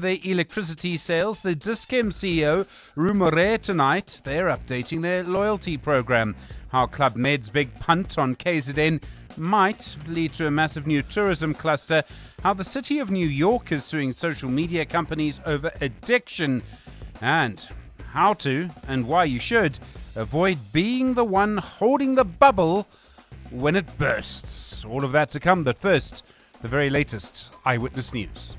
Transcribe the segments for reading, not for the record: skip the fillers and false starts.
Their electricity sales, the Dis-Chem CEO rumored tonight they're updating their loyalty program. How Club Med's big punt on KZN might lead to a massive new tourism cluster. How the city of New York is suing social media companies over addiction. And how to, and why you should, avoid being the one holding the bubble when it bursts. All of that to come, but first, the very latest Eyewitness News.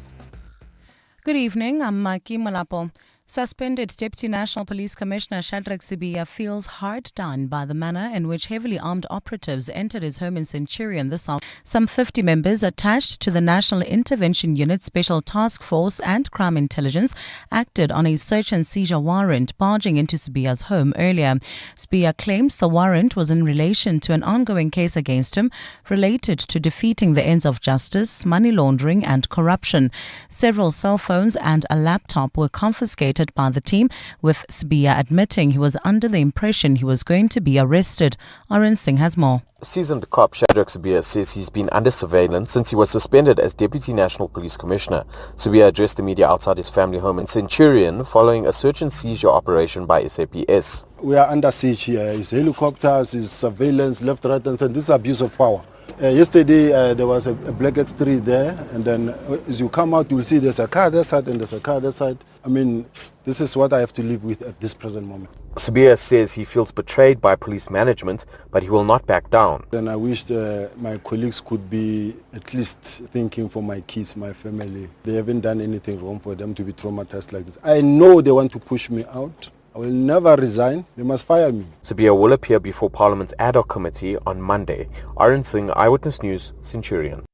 Good evening, I'm Maki Malapo. Suspended Deputy National Police Commissioner Shadrack Sibiya feels hard done by the manner in which heavily armed operatives entered his home in Centurion this afternoon. Some 50 members attached to the National Intervention Unit, Special Task Force and Crime Intelligence acted on a search and seizure warrant barging into Sibiya's home earlier. Sibiya claims the warrant was in relation to an ongoing case against him related to defeating the ends of justice, money laundering and corruption. Several cell phones and a laptop were confiscated by the team, with Sibiya admitting he was under the impression he was going to be arrested. Arun Singh has more. Seasoned cop Shadrack Sibiya says he's been under surveillance since he was suspended as Deputy National Police Commissioner. Sibiya addressed the media outside his family home in Centurion following a search and seizure operation by SAPS. We are under siege here. It's helicopters, it's surveillance, left, right and center. This is abuse of power. Yesterday there was a black X3 there, and then as you come out you'll see there's a car that side and there's a car that side. I mean, this is what I have to live with at this present moment. Sibiya says he feels betrayed by police management, but he will not back down. Then I wish my colleagues could be at least thinking for my kids, my family. They haven't done anything wrong for them to be traumatized like this. I know they want to push me out. I will never resign. They must fire me. Sibiya will appear before Parliament's ad hoc committee on Monday. Arun Singh, Eyewitness News, Centurion.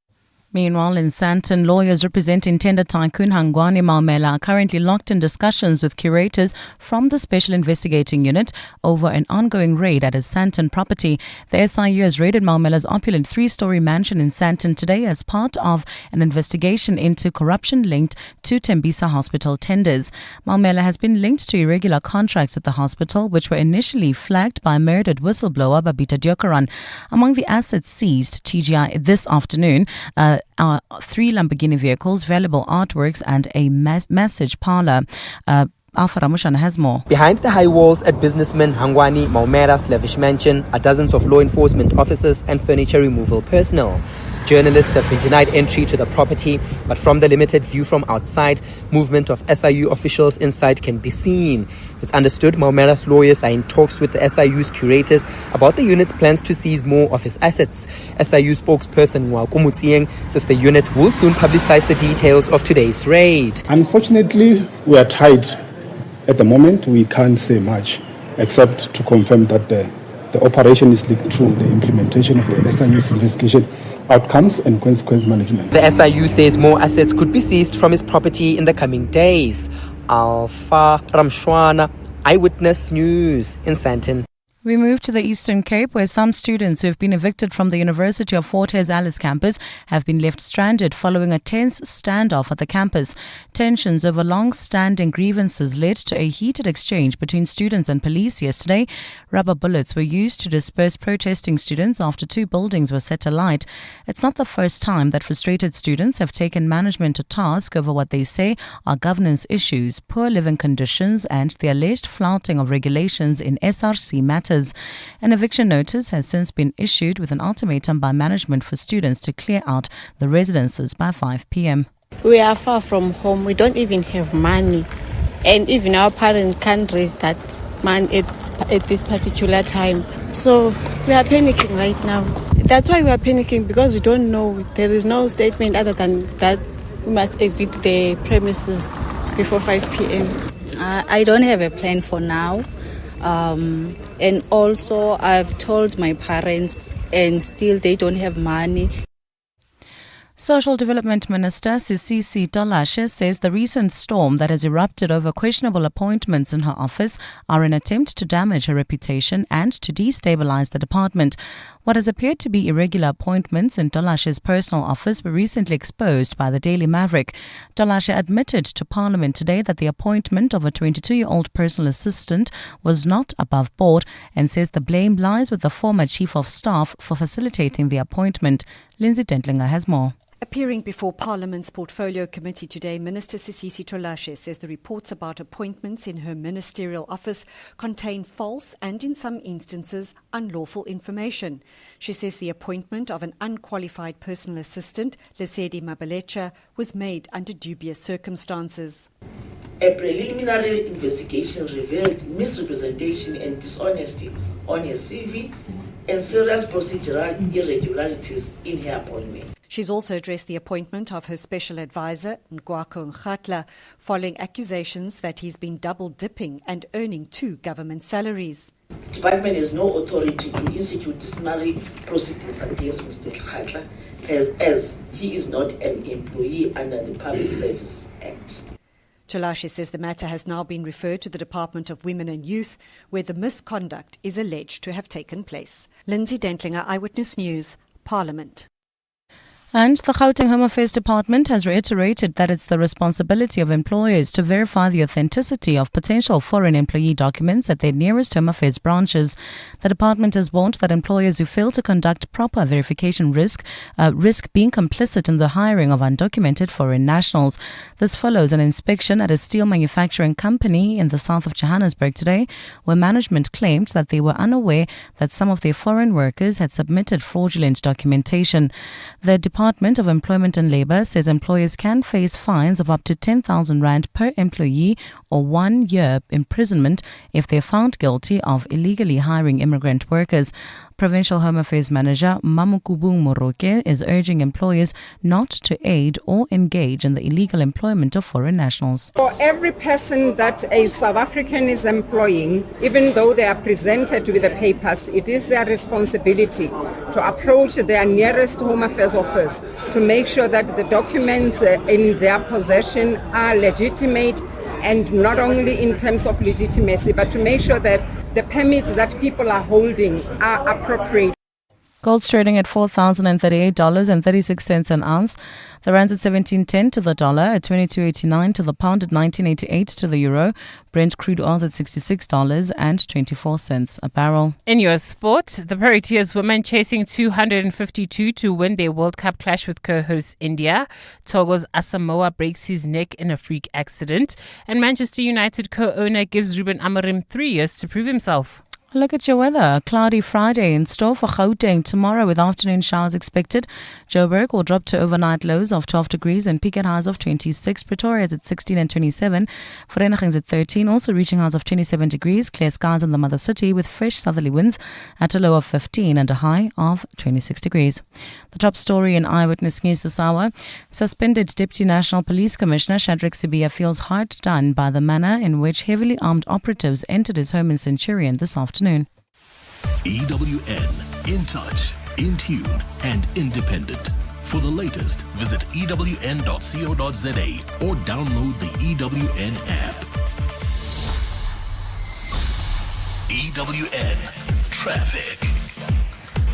Meanwhile, in Sandton, lawyers representing tender tycoon Hangwani Maumela are currently locked in discussions with curators from the Special Investigating Unit over an ongoing raid at his Sandton property. The SIU has raided Maumela's opulent 3-story mansion in Sandton today as part of an investigation into corruption linked to Tembisa Hospital tenders. Maumela has been linked to irregular contracts at the hospital, which were initially flagged by murdered whistleblower Babita Diokaran. Among the assets seized TGI this afternoon, are 3 Lamborghini vehicles, valuable artworks and a massage parlor. Alpha Ramushana has more. Behind the high walls at businessman Hangwani Maumela's lavish mansion are dozens of law enforcement officers and furniture removal personnel. Journalists have been denied entry to the property, but from the limited view from outside, movement of SIU officials inside can be seen. It's understood Maumela's lawyers are in talks with the SIU's curators about the unit's plans to seize more of his assets. SIU spokesperson Waku Mutsieng says the unit will soon publicize the details of today's raid. Unfortunately, we are tied. At the moment, we can't say much, except to confirm that the operation is linked through the implementation of the SIU's investigation outcomes and consequence management. The SIU says more assets could be seized from his property in the coming days. Alpha Ramshwana, Eyewitness News in Sandton. We move to the Eastern Cape, where some students who have been evicted from the University of Fort Hare Alice campus have been left stranded following a tense standoff at the campus. Tensions over long-standing grievances led to a heated exchange between students and police yesterday. Rubber bullets were used to disperse protesting students after 2 buildings were set alight. It's not the first time that frustrated students have taken management to task over what they say are governance issues, poor living conditions and the alleged flouting of regulations in SRC matters. An eviction notice has since been issued with an ultimatum by management for students to clear out the residences by 5 p.m. We are far from home. We don't even have money. And even our parents can't raise that money at this particular time. So we are panicking right now. That's why we are panicking, because we don't know. There is no statement other than that we must evict the premises before 5 p.m. I don't have a plan for now. And also I've told my parents and still they don't have money. Social Development Minister Sisisi Tolashe says the recent storm that has erupted over questionable appointments in her office are an attempt to damage her reputation and to destabilize the department. What has appeared to be irregular appointments in Tolashe's personal office were recently exposed by the Daily Maverick. Tolashe admitted to Parliament today that the appointment of a 22-year-old personal assistant was not above board and says the blame lies with the former Chief of Staff for facilitating the appointment. Lindsay Dentlinger has more. Appearing before Parliament's Portfolio Committee today, Minister Sisisi Tolashe says the reports about appointments in her ministerial office contain false and, in some instances, unlawful information. She says the appointment of an unqualified personal assistant, Lesedi Mabelecha, was made under dubious circumstances. A preliminary investigation revealed misrepresentation and dishonesty on her CV and serious procedural irregularities in her appointment. She's also addressed the appointment of her special advisor, Ngwako Nkhatla, following accusations that he's been double-dipping and earning 2 government salaries. The department has no authority to institute disciplinary proceedings against Mr. Nkhatla as he is not an employee under the Public Service Act. Tolashe says the matter has now been referred to the Department of Women and Youth, where the misconduct is alleged to have taken place. Lindsay Dentlinger, Eyewitness News, Parliament. And the Gauteng Home Affairs Department has reiterated that it's the responsibility of employers to verify the authenticity of potential foreign employee documents at their nearest Home Affairs branches. The department has warned that employers who fail to conduct proper verification risk being complicit in the hiring of undocumented foreign nationals. This follows an inspection at a steel manufacturing company in the south of Johannesburg today, where management claimed that they were unaware that some of their foreign workers had submitted fraudulent documentation. The Department of Employment and Labour says employers can face fines of up to 10,000 rand per employee or 1 year imprisonment if they're found guilty of illegally hiring immigrant workers. Provincial Home Affairs Manager Mamukubung Moroke is urging employers not to aid or engage in the illegal employment of foreign nationals. For every person that a South African is employing, even though they are presented with the papers, it is their responsibility to approach their nearest Home Affairs office to make sure that the documents in their possession are legitimate, and not only in terms of legitimacy, but to make sure that the permits that people are holding are appropriate. Gold's trading at $4,038.36 an ounce. The rand's at 17.10 to the dollar, at 22.89 to the pound, at 19.88 to the euro. Brent crude oil's at $66.24 a barrel. In US sport, the Proteas women chasing 252 to win their World Cup clash with co-host India. Togo's Asamoah breaks his neck in a freak accident. And Manchester United co-owner gives Ruben Amorim 3 years to prove himself. Look at your weather. A cloudy Friday in store for Gauteng tomorrow with afternoon showers expected. Joburg will drop to overnight lows of 12 degrees and peak at highs of 26. Pretoria is at 16 and 27. Vereeniging's at 13, also reaching highs of 27 degrees. Clear skies in the mother city with fresh southerly winds at a low of 15 and a high of 26 degrees. The top story in Eyewitness News this hour. Suspended Deputy National Police Commissioner Shadrack Sibiya feels hard done by the manner in which heavily armed operatives entered his home in Centurion this afternoon. EWN, in touch, in tune, and independent. For the latest, visit ewn.co.za or download the EWN app. EWN Traffic.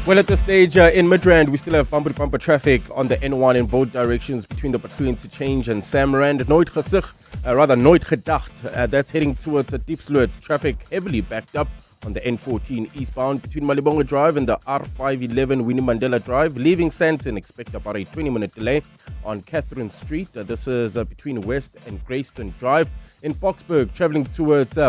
Well, at this stage in Midrand, we still have bumper-to-bumper traffic on the N1 in both directions between the Batu Interchange and Samrand. Nooit gedacht, that's heading towards a Deep Sloot. Traffic heavily backed up on the N14 eastbound between Malibonga Drive and the R511 Winnie Mandela Drive. Leaving Sandton, expect about a 20-minute delay on Catherine Street. This is between West and Greyston Drive. In Boksburg, traveling towards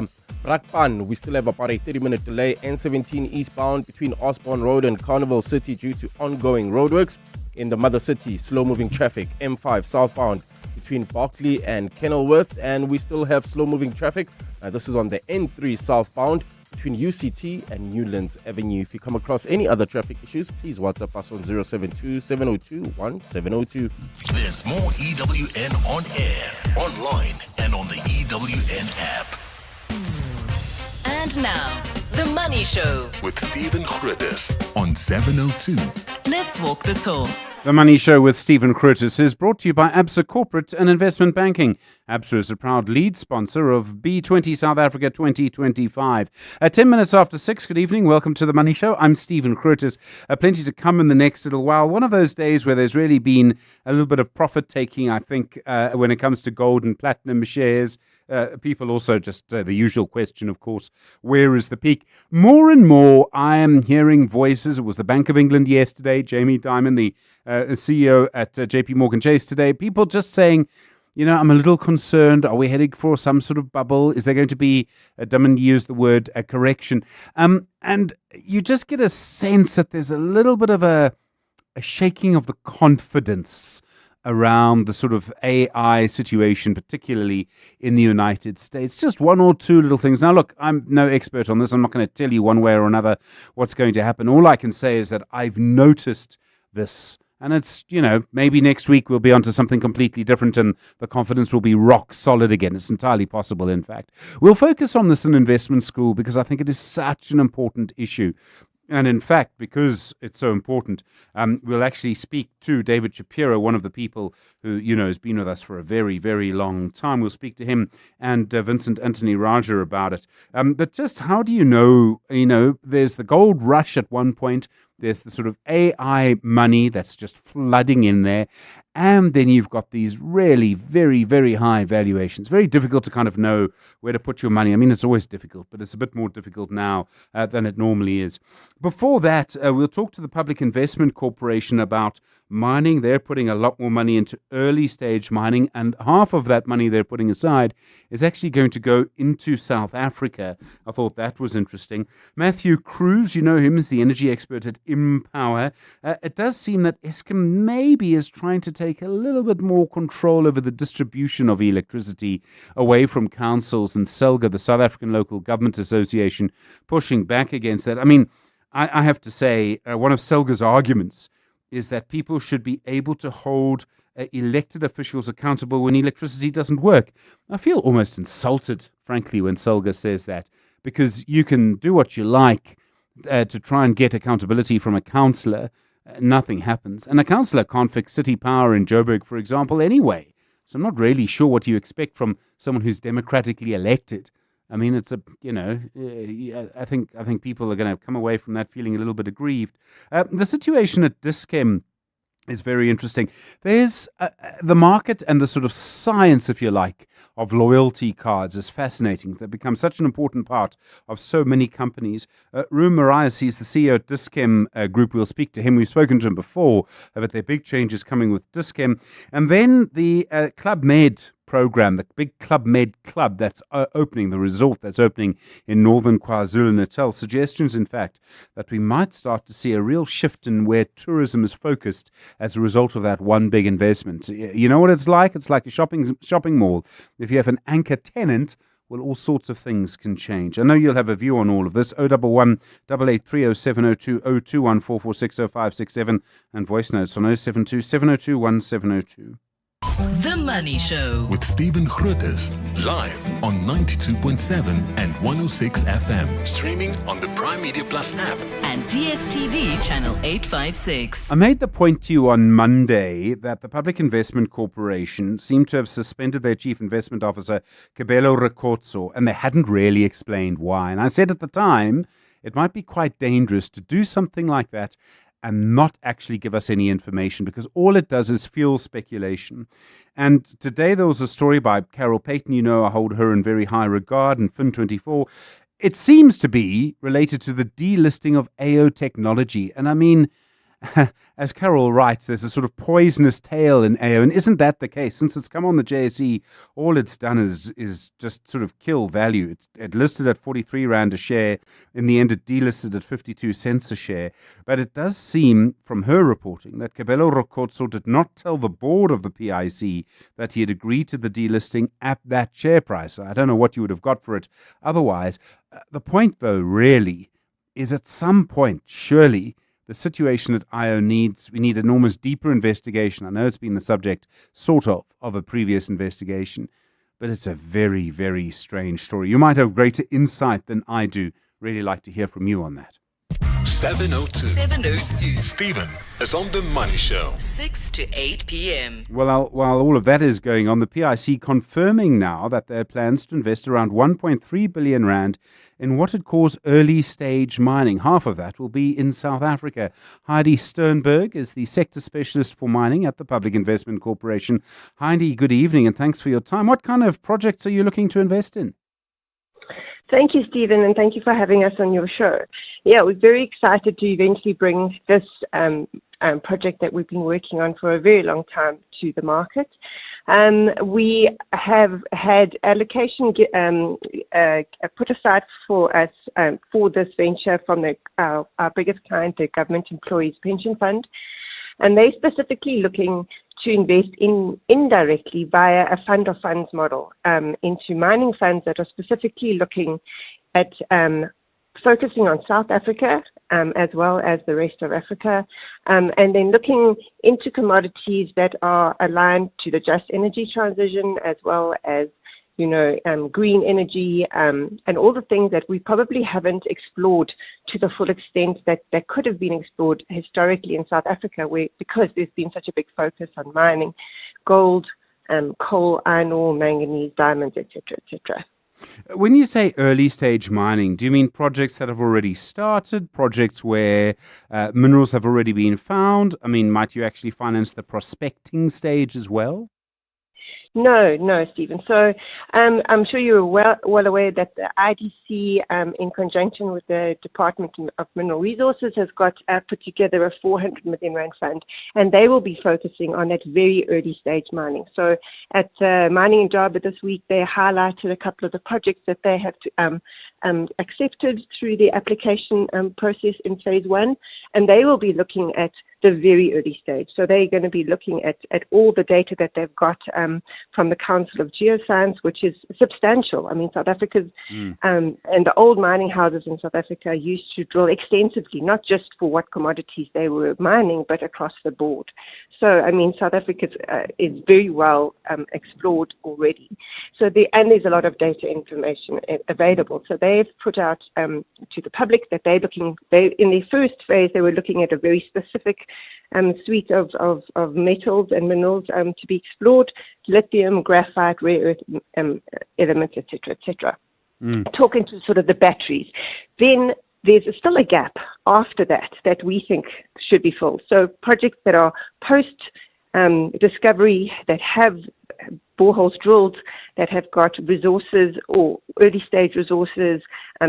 Brakpan, we still have about a 30-minute delay. N17 eastbound between Osborne Road and Carnival City due to ongoing roadworks. In the Mother City, slow-moving traffic. M5 southbound between Berkeley and Kenilworth. And we still have slow-moving traffic. This is on the N3 southbound between UCT and Newlands Avenue. If you come across any other traffic issues, please WhatsApp us on 072-702-1702. There's more EWN on air, online, and on the EWN app. And now, The Money Show with Stephen Grootes on 702. Let's walk the talk. The Money Show with Stephen Grootes is brought to you by ABSA Corporate and Investment Banking. ABSA is a proud lead sponsor of B20 South Africa 2025. At 10 minutes after 6, good evening. Welcome to The Money Show. I'm Stephen Grootes. Plenty to come in the next little while. One of those days where there's really been a little bit of profit taking, I think, when it comes to gold and platinum shares. people also just the usual question, of course, where is the peak? More and more, I am hearing voices. It was the Bank of England yesterday, Jamie Dimon, the CEO at JP Morgan Chase today. People just saying, I'm a little concerned. Are we heading for some sort of bubble? Is there going to be, Dimon used the word, a correction? And you just get a sense that there's a little bit of a shaking of the confidence around the sort of AI situation, particularly in the United States. Just one or two little things. Now, look, I'm no expert on this. I'm not going to tell you one way or another what's going to happen. All I can say is that I've noticed this. And it's, maybe next week we'll be onto something completely different and the confidence will be rock solid again. It's entirely possible, in fact. We'll focus on this in investment school because I think it is such an important issue. And in fact, because it's so important, we'll actually speak to David Shapiro, one of the people who, has been with us for a very, very long time. We'll speak to him and Vincent Anthony Raja about it. But just how do you know, there's the gold rush at one point. There's the sort of AI money that's just flooding in there. And then you've got these really very, very high valuations. Very difficult to kind of know where to put your money. I mean, it's always difficult, but it's a bit more difficult now than it normally is. Before that, we'll talk to the Public Investment Corporation about mining. They're putting a lot more money into early stage mining, and half of that money they're putting aside is actually going to go into South Africa. I thought that was interesting. Matthew Cruz, you know him as the energy expert at Empower. It does seem that Eskom maybe is trying to take a little bit more control over the distribution of electricity away from councils, and SELGA, the South African Local Government Association, pushing back against that. I mean, I have to say, one of SELGA's arguments is that people should be able to hold elected officials accountable when electricity doesn't work. I feel almost insulted, frankly, when SELGA says that, because you can do what you like to try and get accountability from a councillor. Nothing happens. And a councillor can't fix city power in Joburg, for example, anyway. So I'm not really sure what you expect from someone who's democratically elected. I mean, it's I think people are going to come away from that feeling a little bit aggrieved. The situation at Dis-Chem is very interesting. There's the market and the sort of science, if you like, of loyalty cards is fascinating. They've become such an important part of so many companies. Room Marias, he's the CEO at Dis-Chem Group. We'll speak to him. We've spoken to him before about their big changes coming with Dis-Chem. And then the Club Med program, the big Club Med club that's opening, the resort that's opening in northern KwaZulu-Natal. Suggestions, in fact, that we might start to see a real shift in where tourism is focused as a result of that one big investment. You know what it's like? It's like a shopping mall. If you have an anchor tenant, well, all sorts of things can change. I know you'll have a view on all of this. 011 8830 702 021 446 0567 and voice notes on 072 702 1702. The Money Show with Stephen Grootes, live on 92.7 and 106 FM, streaming on the Prime Media Plus app and DSTV channel 856. I made the point to you on Monday that the Public Investment Corporation seemed to have suspended their chief investment officer, Kabelo Rakotso, and they hadn't really explained why. And I said at the time, it might be quite dangerous to do something like that and not actually give us any information, because all it does is fuel speculation. And today there was a story by Carol Payton. You know, I hold her in very high regard, and Fin24. It seems to be related to the delisting of AO technology. And I mean, as Carol writes, there's a sort of poisonous tail in AO. And isn't that the case? Since it's come on the JSE, all it's done is just sort of kill value. It listed at 43 Rand a share. In the end, it delisted at 52 cents a share. But it does seem, from her reporting, that Kabelo Rakotso did not tell the board of the PIC that he had agreed to the delisting at that share price. I don't know what you would have got for it otherwise. The point, though, really, is at some point, surely, the situation at IO we need an almost deeper investigation. I know it's been the subject, sort of a previous investigation, but it's a very, very strange story. You might have greater insight than I do. Really like to hear from you on that. 702. Stephen is on The Money Show. 6 to 8 p.m. Well, while all of that is going on, the PIC confirming now that their plans to invest around 1.3 billion rand in what it calls early stage mining. Half of that will be in South Africa. Heidi Sternberg is the sector specialist for mining at the Public Investment Corporation. Heidi, good evening and thanks for your time. What kind of projects are you looking to invest in? Thank you, Stephen, and thank you for having us on your show. Yeah, we're very excited to eventually bring this project that we've been working on for a very long time to the market. We have had allocation put aside for us for this venture from our biggest client, the Government Employees Pension Fund, and they're specifically looking to invest indirectly via a fund of funds model into mining funds that are specifically looking at focusing on South Africa as well as the rest of Africa, and then looking into commodities that are aligned to the just energy transition as well as green energy and all the things that we probably haven't explored to the full extent that could have been explored historically in South Africa, because there's been such a big focus on mining gold, coal, iron ore, manganese, diamonds, etc., etc. When you say early stage mining, do you mean projects that have already started, projects where minerals have already been found? I mean, might you actually finance the prospecting stage as well? No, Stephen. So I'm sure you're well aware that the IDC, in conjunction with the Department of Mineral Resources, has got put together a 400 million rand fund, and they will be focusing on that very early stage mining. So at Mining in Java this week, they highlighted a couple of the projects that they have accepted through the application process in phase 1, and they will be looking at the very early stage. So they're going to be looking at all the data that they've got from the Council of Geoscience, which is substantial. I mean, South Africa's and the old mining houses in South Africa used to drill extensively, not just for what commodities they were mining, but across the board. So, I mean, South Africa is very well explored already. So there's a lot of data information available. So they've put out to the public that in their first phase, they were looking at a very specific suite of metals and minerals to be explored: lithium, graphite, rare earth elements, etc., etc. Talking to sort of the batteries. Then there's still a gap after that we think should be filled. So projects that are post discovery, that have boreholes drilled, that have got resources or early stage resources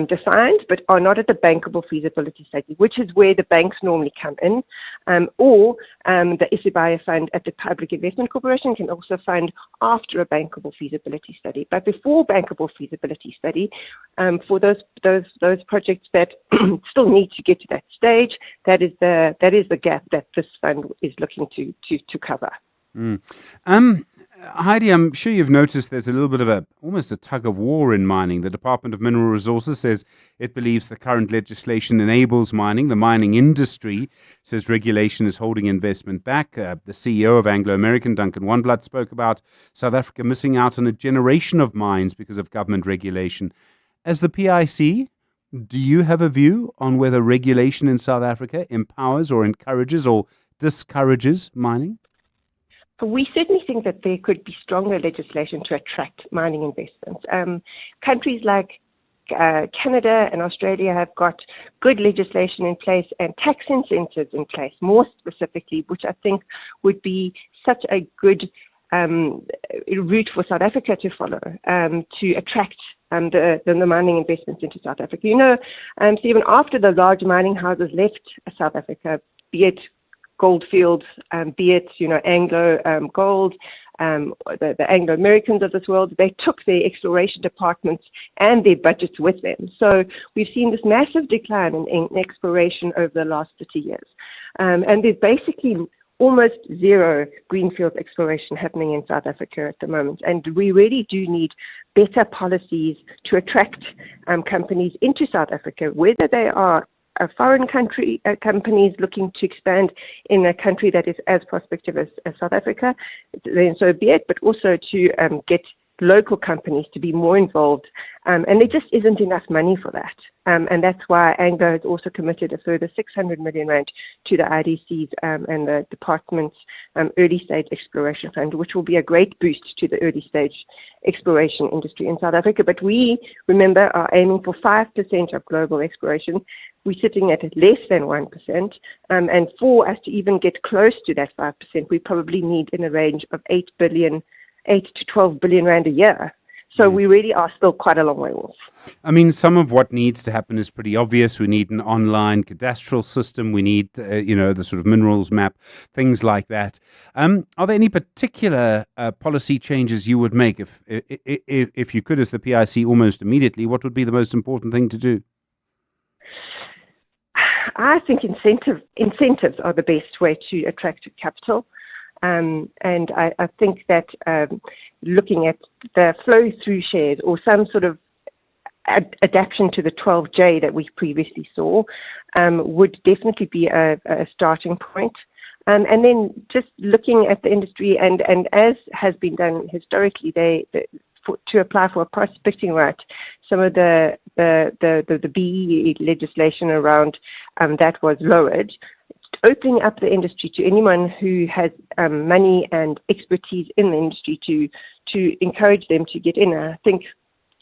defined, but are not at the bankable feasibility study, which is where the banks normally come in, or the Isibaya Fund at the Public Investment Corporation can also fund after a bankable feasibility study. But before bankable feasibility study, for those projects that still need to get to that stage, that is the gap that this fund is looking to cover. Heidi, I'm sure you've noticed there's a little bit of almost a tug of war in mining. The Department of Mineral Resources says it believes the current legislation enables mining. The mining industry says regulation is holding investment back. The CEO of Anglo American, Duncan Wanblood, spoke about South Africa missing out on a generation of mines because of government regulation. As the PIC, do you have a view on whether regulation in South Africa empowers or encourages or discourages mining? We certainly think that there could be stronger legislation to attract mining investments. Countries like Canada and Australia have got good legislation in place and tax incentives in place, more specifically, which I think would be such a good route for South Africa to follow to attract the mining investments into South Africa. Stephen, after the large mining houses left South Africa, be it Goldfields, be it, Anglo Gold, the Anglo Americans of this world, they took their exploration departments and their budgets with them. So we've seen this massive decline in exploration over the last 30 years. And there's basically almost zero greenfield exploration happening in South Africa at the moment. And we really do need better policies to attract companies into South Africa, whether they are foreign country companies looking to expand in a country that is as prospective as South Africa, then so be it, but also to get local companies to be more involved, and there just isn't enough money for that. And that's why Anglo has also committed a further 600 million rand to the IDC's and the department's early stage exploration fund, which will be a great boost to the early stage exploration industry in South Africa. But we, remember, are aiming for 5% of global exploration. We're sitting at less than 1%. And for us to even get close to that 5%, we probably need in a range of 8 to 12 billion rand a year. So we really are still quite a long way off. I mean, some of what needs to happen is pretty obvious. We need an online cadastral system. We need, the sort of minerals map, things like that. Are there any particular policy changes you would make if you could, as the PIC, almost immediately? What would be the most important thing to do? I think incentives are the best way to attract capital. And I think that looking at the flow-through shares or some sort of adaptation to the 12J that we previously saw would definitely be a starting point. And then just looking at the industry, and as has been done historically, to apply for a prospecting right, some of the BE legislation around that was lowered, opening up the industry to anyone who has money and expertise in the industry to encourage them to get in. I think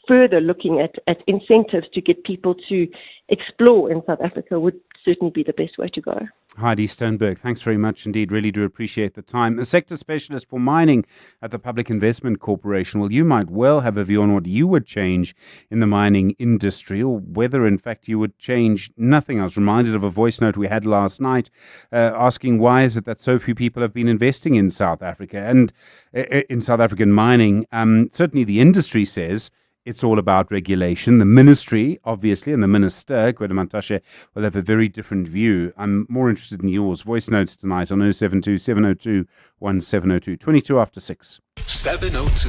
further looking at incentives to get people to explore in South Africa would certainly be the best way to go. Heidi Sternberg, thanks very much indeed. Really do appreciate the time. A sector specialist for mining at the Public Investment Corporation. Well, you might well have a view on what you would change in the mining industry, or whether, in fact, you would change nothing. I was reminded of a voice note we had last night asking why is it that so few people have been investing in South Africa and in South African mining. Certainly the industry says it's all about regulation. The ministry, obviously, and the minister, Gwede Mantashe, will have a very different view. I'm more interested in yours. Voice notes tonight on 072 702 1702. 22 after 6. 702.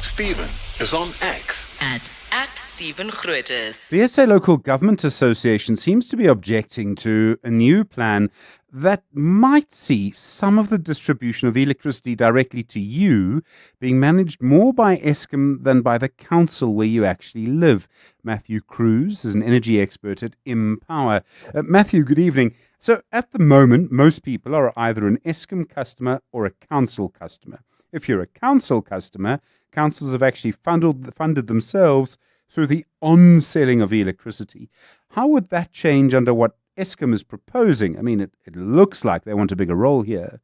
Stephen is on X. At Stephen Grootes. The SA Local Government Association seems to be objecting to a new plan that might see some of the distribution of electricity directly to you being managed more by Eskom than by the council where you actually live. Matthew Cruz is an energy expert at Empower. Matthew, good evening. So at the moment, most people are either an Eskom customer or a council customer. If you're a council customer, councils have actually funded themselves through the on-selling of electricity. How would that change under what Eskom is proposing? I mean, it looks like they want a bigger role here.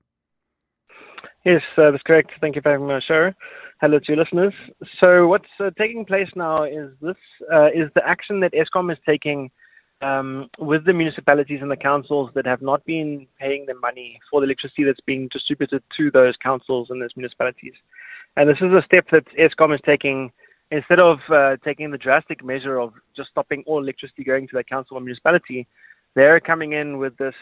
Yes, that's correct. Thank you very much, sir. Hello to your listeners. So what's taking place now is this is the action that Eskom is taking with the municipalities and the councils that have not been paying them money for the electricity that's being distributed to those councils and those municipalities. And this is a step that Eskom is taking. Instead of taking the drastic measure of just stopping all electricity going to that council or municipality, they're coming in with this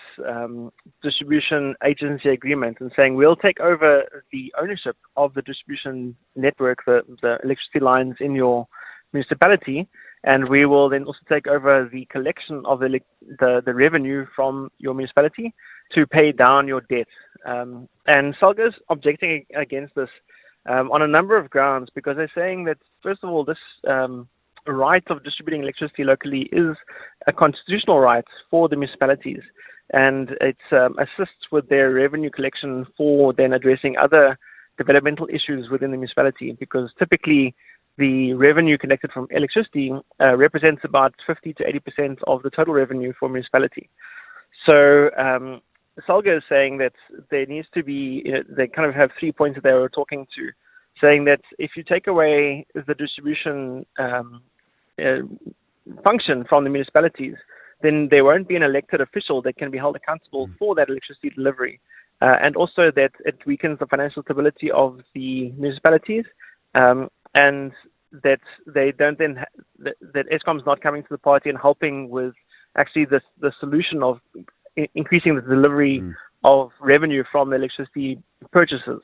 distribution agency agreement and saying we'll take over the ownership of the distribution network, the electricity lines in your municipality, and we will then also take over the collection of the revenue from your municipality to pay down your debt. And SALGA's objecting against this on a number of grounds, because they're saying that, first of all, this right of distributing electricity locally is a constitutional right for the municipalities, and it assists with their revenue collection for then addressing other developmental issues within the municipality, because typically the revenue connected from electricity represents about 50 to 80% of the total revenue for municipality. So SALGA is saying that there needs to be, they kind of have 3 points that they were talking to, saying that if you take away the distribution function from the municipalities, then there won't be an elected official that can be held accountable for that electricity delivery. And also that it weakens the financial stability of the municipalities, and that they don't then, that Eskom's not coming to the party and helping with actually the solution of increasing the delivery of revenue from the electricity purchases.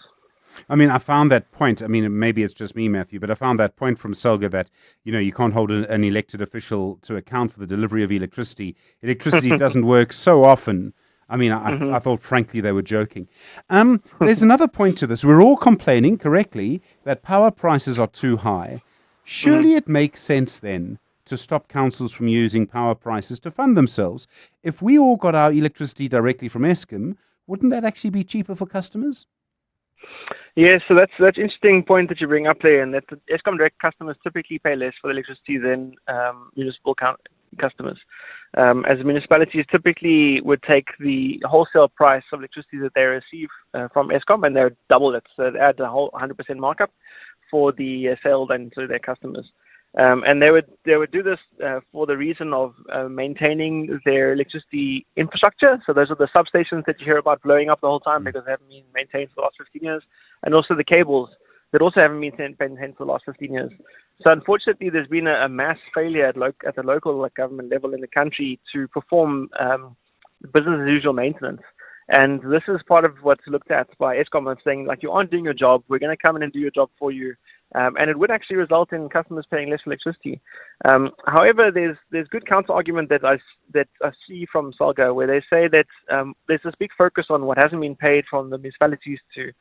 I mean, I found that point. I mean, maybe it's just me, Matthew, but I found that point from SALGA that, you can't hold an elected official to account for the delivery of electricity. Electricity doesn't work so often I mean, I thought, frankly, they were joking. There's another point to this. We're all complaining, correctly, that power prices are too high. Surely it makes sense then to stop councils from using power prices to fund themselves. If we all got our electricity directly from Eskom, wouldn't that actually be cheaper for customers? Yes, so that's interesting point that you bring up there, and that the Eskom direct customers typically pay less for the electricity than municipal customers. As municipalities typically would take the wholesale price of electricity that they receive from Eskom, and they would double it, so they add a whole 100% markup for the sale then to their customers. And they would do this for the reason of maintaining their electricity infrastructure. So those are the substations that you hear about blowing up the whole time because they haven't been maintained for the last 15 years, and also the cables that also haven't been maintained for the last 15 years. So unfortunately, there's been a mass failure at the local government level in the country to perform business as usual maintenance. And this is part of what's looked at by Eskom, saying, like, you aren't doing your job, we're going to come in and do your job for you. And it would actually result in customers paying less for electricity. However, there's good counter argument that I see from SALGA, where they say that there's this big focus on what hasn't been paid from the municipalities to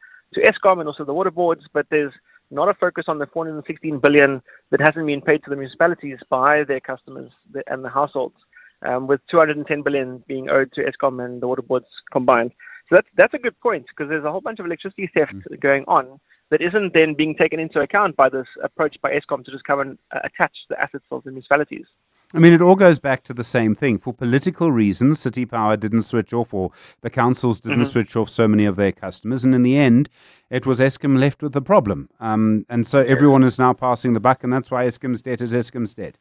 Eskom and also the water boards, but there's not a focus on the 416 billion that hasn't been paid to the municipalities by their customers and the households, with 210 billion being owed to Eskom and the water boards combined. So that's a good point, because there's a whole bunch of electricity theft going on that isn't then being taken into account by this approach by Eskom to just come and attach the assets of the municipalities. I mean, it all goes back to the same thing. For political reasons, City Power didn't switch off, or the councils didn't switch off so many of their customers. And in the end, it was Eskom left with the problem. And so everyone is now passing the buck, and that's why Eskom's debt is Eskom's debt.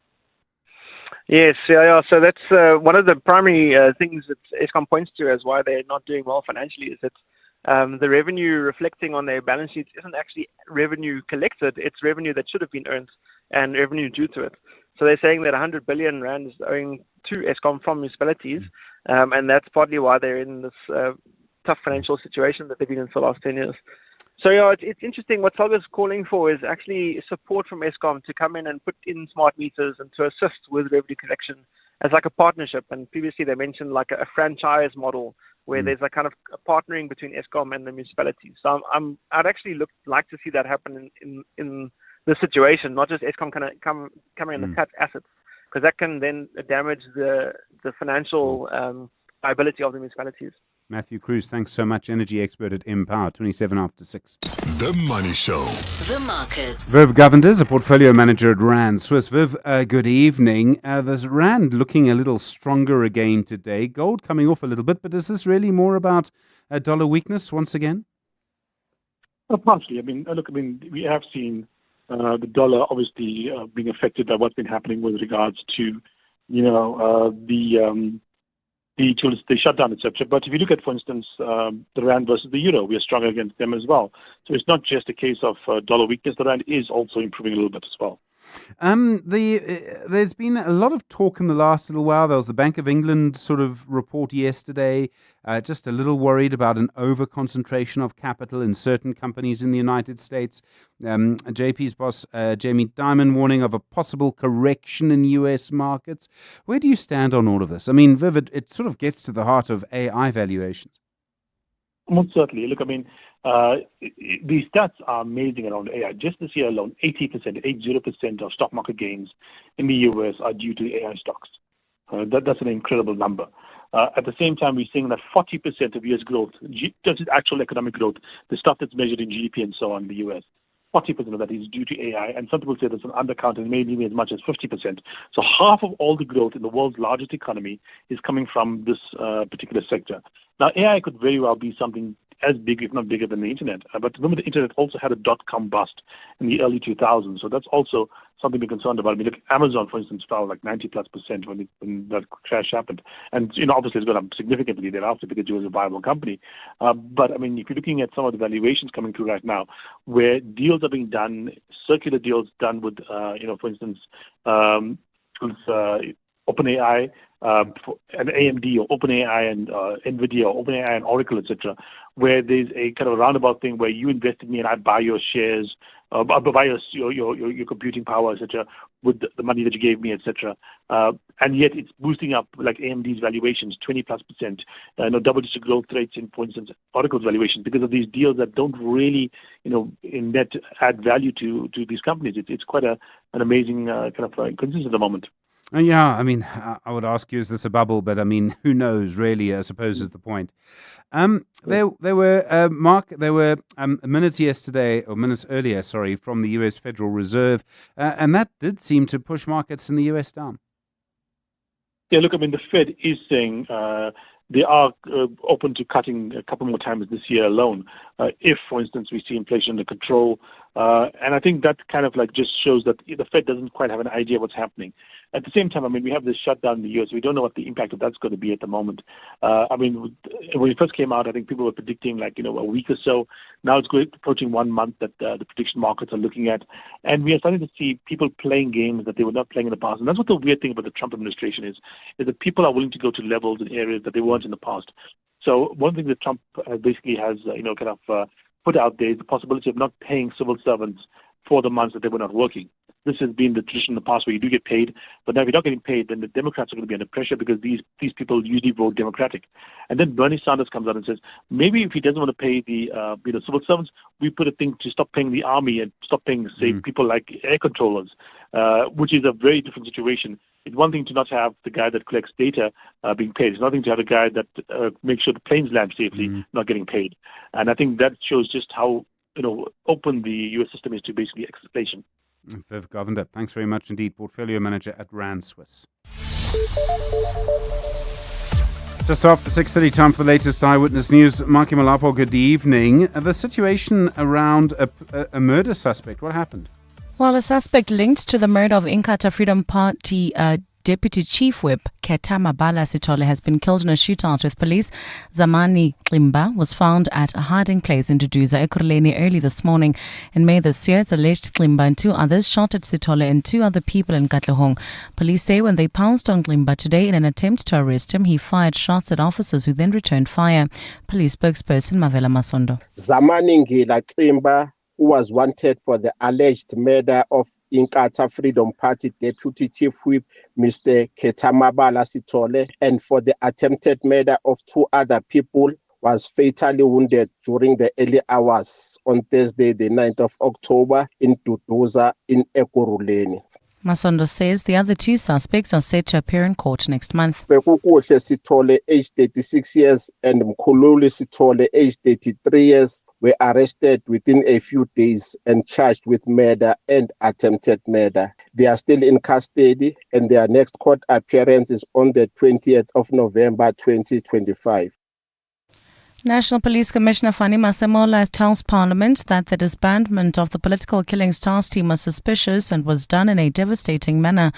Yes, yeah. So that's one of the primary things that Eskom points to as why they're not doing well financially, is that the revenue reflecting on their balance sheets isn't actually revenue collected, it's revenue that should have been earned and revenue due to it. So they're saying that 100 billion rand is owing to Eskom from municipalities, and that's partly why they're in this tough financial situation that they've been in for the last 10 years. So yeah, it's interesting. What SALGA is calling for is actually support from Eskom to come in and put in smart meters and to assist with revenue collection as like a partnership. And previously they mentioned like a franchise model where there's a kind of a partnering between Eskom and the municipalities. So I'd actually like to see that happen in this situation, not just Eskom kind of coming in and cut assets, because that can then damage the financial viability of the municipalities. Matthew Cruz, thanks so much. Energy expert at Empower, 27 after 6. The Money Show. The markets. Viv Govenders, a portfolio manager at Rand Swiss. Viv, good evening. There's Rand looking a little stronger again today. Gold coming off a little bit, but is this really more about a dollar weakness once again? Well, partially. We have seen the dollar obviously being affected by what's been happening with regards to, the shutdown, etc. But if you look at, for instance, the Rand versus the Euro, we are stronger against them as well. So it's not just a case of dollar weakness. The Rand is also improving a little bit as well. There's been a lot of talk in the last little while. There was the Bank of England sort of report yesterday, just a little worried about an over-concentration of capital in certain companies in the United States. JP's boss, Jamie Dimon, warning of a possible correction in US markets. Where do you stand on all of this? I mean, Viv, it sort of gets to the heart of AI valuations. Most certainly. Look, the stats are amazing around AI. Just this year alone, 80% of stock market gains in the US are due to AI stocks. That's an incredible number. At the same time, we're seeing that 40% of US growth, just actual economic growth, the stuff that's measured in GDP and so on in the US, 40% of that is due to AI, and some people say there's an undercount and maybe as much as 50%. So half of all the growth in the world's largest economy is coming from this particular sector. Now, AI could very well be something as big, if not bigger, than the internet. But remember, the internet also had a dot-com bust in the early 2000s. So that's also something we're concerned about. I mean, look, Amazon, for instance, fell like 90+% when that crash happened. And, obviously it's gone up significantly thereafter because it was a viable company. But, if you're looking at some of the valuations coming through right now, where deals are being done, circular deals done with, for instance, OpenAI, and AMD or OpenAI and NVIDIA or OpenAI and Oracle, etc., where there's a kind of a roundabout thing where you invest in me and I buy your shares, buy your computing power, etc., with the money that you gave me, etc. And yet it's boosting up like AMD's valuations 20+%, double-digit growth rates in, for instance, Oracle's valuation because of these deals that don't really, in net add value to these companies. It's quite an amazing kind of coincidence at the moment. Yeah, I mean, I would ask you, is this a bubble? But I mean, who knows, really, I suppose is the point. There were, Mark, minutes earlier, from the US Federal Reserve, and that did seem to push markets in the US down. Yeah, look, I mean, the Fed is saying they are open to cutting a couple more times this year alone, if, for instance, we see inflation under control. And I think that kind of like just shows that the Fed doesn't quite have an idea of what's happening. At the same time, I mean, we have this shutdown in the U.S. We don't know what the impact of that's going to be at the moment. I mean, when it first came out, I think people were predicting like, a week or so. Now it's approaching 1 month that the prediction markets are looking at. And we are starting to see people playing games that they were not playing in the past. And that's what the weird thing about the Trump administration is that people are willing to go to levels in areas that they weren't in the past. So one thing that Trump basically has, put out there is the possibility of not paying civil servants for the months that they were not working. This has been the tradition in the past where you do get paid, but now if you're not getting paid, then the Democrats are going to be under pressure because these people usually vote Democratic. And then Bernie Sanders comes out and says, maybe if he doesn't want to pay the civil servants, we put a thing to stop paying the army and stop paying, say, people like air controllers, which is a very different situation. It's one thing to not have the guy that collects data being paid. It's another thing to have a guy that makes sure the planes land safely, not getting paid. And I think that shows just how open the U.S. system is to basically exploitation. Viv Govender, thanks very much indeed. Portfolio Manager at Rand Swiss. Just after 6:30, time for the latest Eyewitness News. Marky Malapo, good evening. The situation around a murder suspect, what happened? Well, a suspect linked to the murder of Inkatha Freedom Party Deputy Chief Whip Ketamabala Sithole has been killed in a shootout with police. Zamani Klimba was found at a hiding place in Duduza, Ekurhuleni early this morning. In May this year, it's alleged Klimba and two others shot at Sithole and two other people in Katlehong. Police say when they pounced on Klimba today in an attempt to arrest him, he fired shots at officers who then returned fire. Police spokesperson Mavela Masondo. Zamani Klimba, who was wanted for the alleged murder of Inkatha Freedom Party Deputy Chief Whip Mr. Ketamabala Sithole and for the attempted murder of two other people, was fatally wounded during the early hours on Thursday, the 9th of October in Duduza in Ekurhuleni. Masondo says the other two suspects are set to appear in court next month. Bekukuhle Sithole, aged 36 years, and Mkhululi Sithole, aged 33 years, were arrested within a few days and charged with murder and attempted murder. They are still in custody, and their next court appearance is on the 20th of November 2025. National Police Commissioner Fani Masemola tells Parliament that the disbandment of the political killings task team was suspicious and was done in a devastating manner.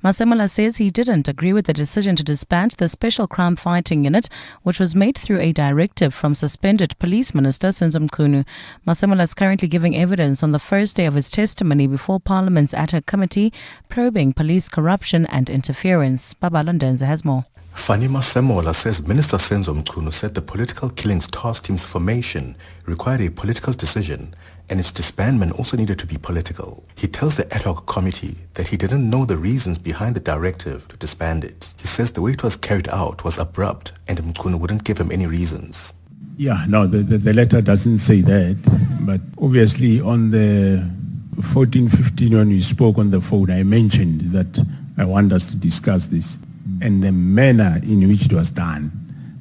Masemola says he didn't agree with the decision to disband the Special Crime Fighting Unit, which was made through a directive from suspended Police Minister Senzo Mchunu. Masemola is currently giving evidence on the first day of his testimony before Parliament's ad hoc committee probing police corruption and interference. Babalo Ndenze has more. Fani Masemola says Minister Senzo Mchunu said the political killings task team's formation required a political decision and its disbandment also needed to be political. He tells the ad hoc committee that he didn't know the reasons behind the directive to disband it. He says the way it was carried out was abrupt and Mchunu wouldn't give him any reasons. Yeah, no, the letter doesn't say that, but obviously on the 14-15 when we spoke on the phone, I mentioned that I want us to discuss this. And the manner in which it was done,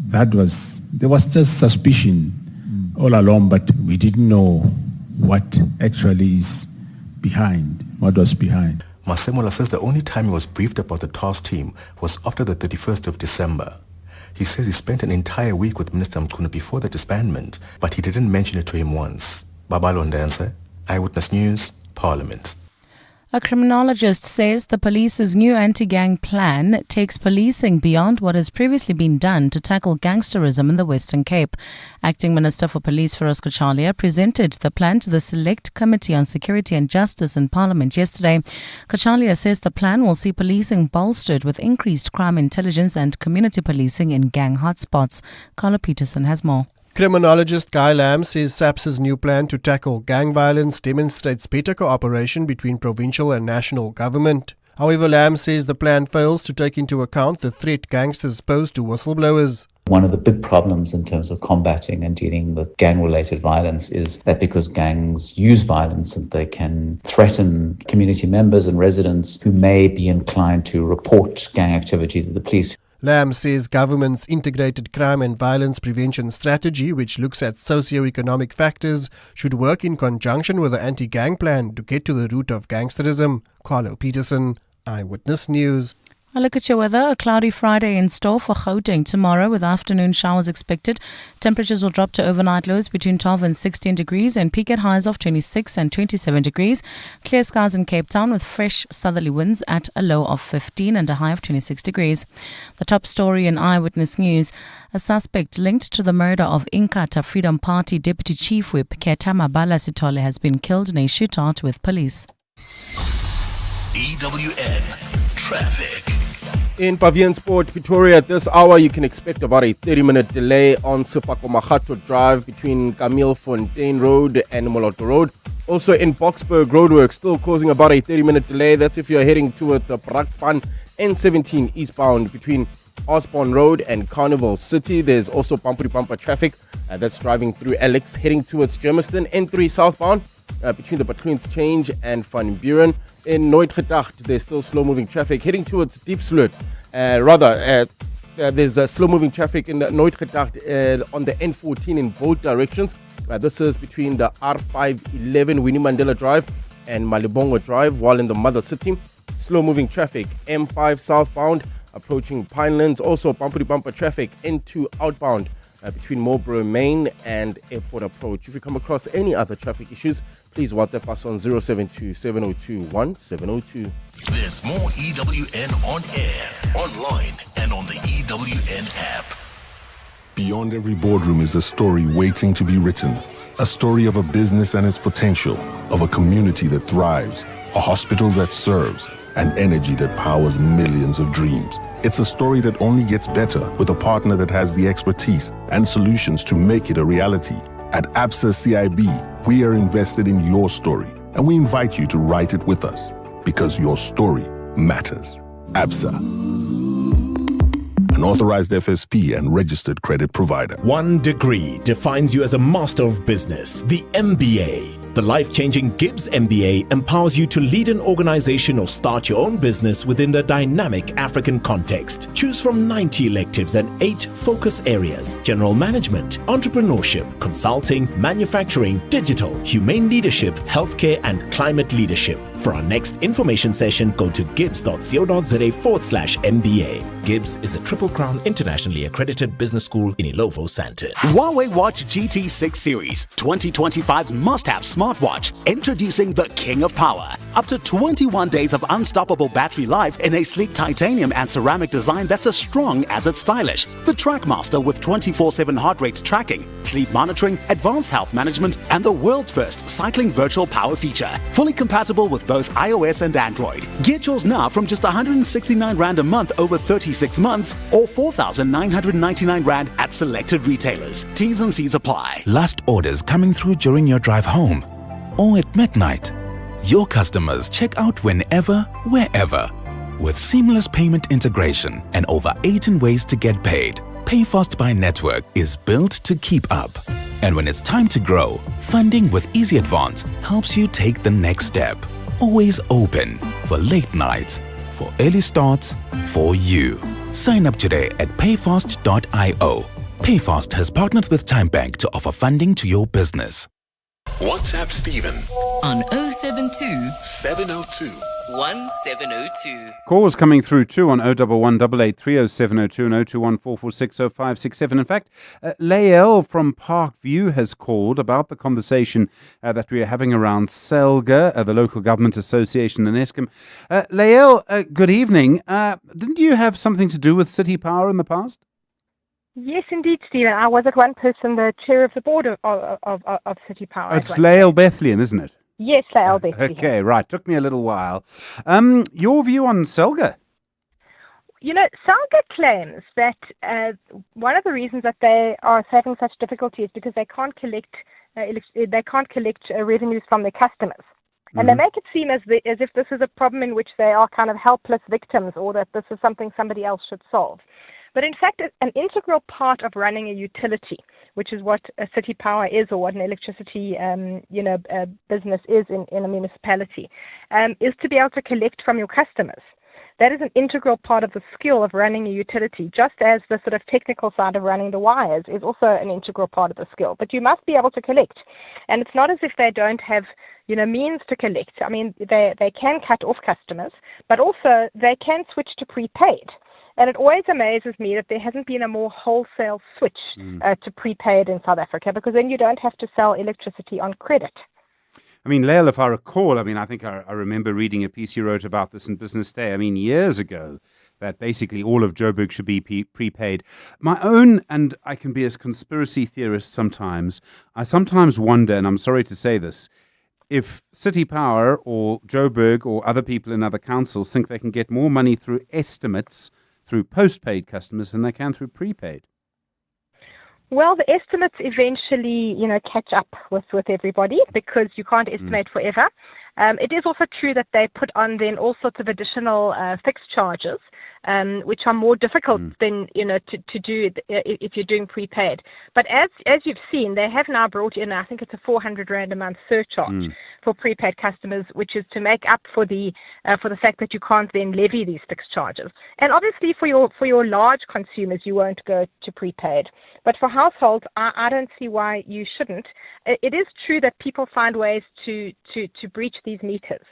there was just suspicion all along, but we didn't know what actually is behind, what was behind. Masemola says the only time he was briefed about the task team was after the 31st of December. He says he spent an entire week with Minister Mchunu before the disbandment, but he didn't mention it to him once. Babalo Ndenze, Eyewitness News, Parliament. A criminologist says the police's new anti-gang plan takes policing beyond what has previously been done to tackle gangsterism in the Western Cape. Acting Minister for Police Feroz Kachalia presented the plan to the Select Committee on Security and Justice in Parliament yesterday. Kachalia says the plan will see policing bolstered with increased crime intelligence and community policing in gang hotspots. Carlo Peterson has more. Criminologist Guy Lamb says SAPS's new plan to tackle gang violence demonstrates better cooperation between provincial and national government. However, Lamb says the plan fails to take into account the threat gangsters pose to whistleblowers. One of the big problems in terms of combating and dealing with gang-related violence is that because gangs use violence, they can threaten community members and residents who may be inclined to report gang activity to the police. Lamb says government's integrated crime and violence prevention strategy, which looks at socio-economic factors, should work in conjunction with the anti-gang plan to get to the root of gangsterism. Carlo Peterson, Eyewitness News. A look at your weather. A cloudy Friday in store for Gauteng tomorrow with afternoon showers expected. Temperatures will drop to overnight lows between 12 and 16 degrees and peak at highs of 26 and 27 degrees. Clear skies in Cape Town with fresh southerly winds at a low of 15 and a high of 26 degrees. The top story in Eyewitness News. A suspect linked to the murder of Inkatha Freedom Party Deputy Chief Whip Ketamabala Sithole has been killed in a shootout with police. EWN Traffic. In Pavilion Sport, Pretoria, at this hour, you can expect about a 30-minute delay on Sefako Mahato Drive between Camille Fontaine Road and Moloto Road. Also in Boksburg, roadwork still causing about a 30-minute delay. That's if you're heading towards Brakpan. N17 eastbound between Osborne Road and Carnival City. There's also bumper-to-bumper traffic that's driving through Alex, heading towards Germiston. N3 southbound between the Bacloons Change and Van Buren. In Nooit Gedacht, there's still slow-moving traffic heading towards Diepsloot. There's slow-moving traffic in Nooit Gedacht on the N14 in both directions. This is between the R511 Winnie Mandela Drive and Malibongo Drive, while in the Mother City, slow-moving traffic M5 southbound approaching Pinelands. Also bumper-to-bumper traffic N2 outbound between Marlborough Main and Airport Approach. If you come across any other traffic issues, please WhatsApp us on 072-702-1702. There's more EWN on air, online, and on the EWN app. Beyond every boardroom is a story waiting to be written. A story of a business and its potential, of a community that thrives, a hospital that serves, and energy that powers millions of dreams. It's a story that only gets better with a partner that has the expertise and solutions to make it a reality. At ABSA CIB, we are invested in your story, and we invite you to write it with us, because your story matters. ABSA, an authorized FSP and registered credit provider. One degree defines you as a master of business, the MBA. The life-changing Gibbs MBA empowers you to lead an organization or start your own business within the dynamic African context. Choose from 90 electives and 8 focus areas: general management, entrepreneurship, consulting, manufacturing, digital, humane leadership, healthcare, and climate leadership. For our next information session, go to gibbs.co.za/MBA. Gibbs is a Triple Crown internationally accredited business school in Ilovo, Sandton. Huawei Watch GT6 Series, 2025's must-have smartwatch. Introducing the King of Power. Up to 21 days of unstoppable battery life in a sleek titanium and ceramic design that's as strong as it's stylish. The Trackmaster with 24/7 heart rate tracking, sleep monitoring, advanced health management, and the world's first cycling virtual power feature. Fully compatible with both iOS and Android. Get yours now from just 169 Rand a month over 36 months or 4,999 Rand at selected retailers. T's and C's apply. Last orders coming through during your drive home or at midnight. Your customers check out whenever, wherever. With seamless payment integration and over 18 ways to get paid, PayFast by Network is built to keep up. And when it's time to grow, funding with Easy Advance helps you take the next step. Always open for late nights, for early starts, for you. Sign up today at payfast.io. PayFast has partnered with TimeBank to offer funding to your business. WhatsApp Stephen on 072 702 1702. Calls coming through too on 011 8830702 and 02144605667. In fact, Lael from Parkview has called about the conversation that we are having around SELGA, the Local Government Association and Eskom. Lael, good evening. Didn't you have something to do with City Power in the past? Yes, indeed, Stephen. I was at one person the chair of the board of City Power. It's Lael Bethlehem, isn't it? Yes, Lael Bethlehem. Okay, right. Took me a little while. Your view on SELGA? You know, SELGA claims that one of the reasons that they are having such difficulty is because they can't collect revenues from their customers. And they make it seem as if this is a problem in which they are kind of helpless victims, or that this is something somebody else should solve. But in fact, an integral part of running a utility, which is what a city power is, or what an electricity business is in a municipality, is to be able to collect from your customers. That is an integral part of the skill of running a utility, just as the sort of technical side of running the wires is also an integral part of the skill. But you must be able to collect. And it's not as if they don't have, means to collect. I mean, they can cut off customers, but also they can switch to prepaid. And it always amazes me that there hasn't been a more wholesale switch to prepaid in South Africa, because then you don't have to sell electricity on credit. I mean, Lael, if I recall, I think I remember reading a piece you wrote about this in Business Day, years ago, that basically all of Joburg should be prepaid. My own, and I can be a conspiracy theorist sometimes, I sometimes wonder, and I'm sorry to say this, if City Power or Joburg or other people in other councils think they can get more money through estimates through postpaid customers than they can through prepaid. Well, the estimates eventually, catch up with everybody, because you can't estimate forever. It is also true that they put on then all sorts of additional fixed charges, which are more difficult than, to do if you're doing prepaid. But as you've seen, they have now brought in, I think it's a 400 Rand a month surcharge for prepaid customers, which is to make up for the fact that you can't then levy these fixed charges. And obviously for your large consumers, you won't go to prepaid. But for households, I don't see why you shouldn't. It is true that people find ways to breach these meters.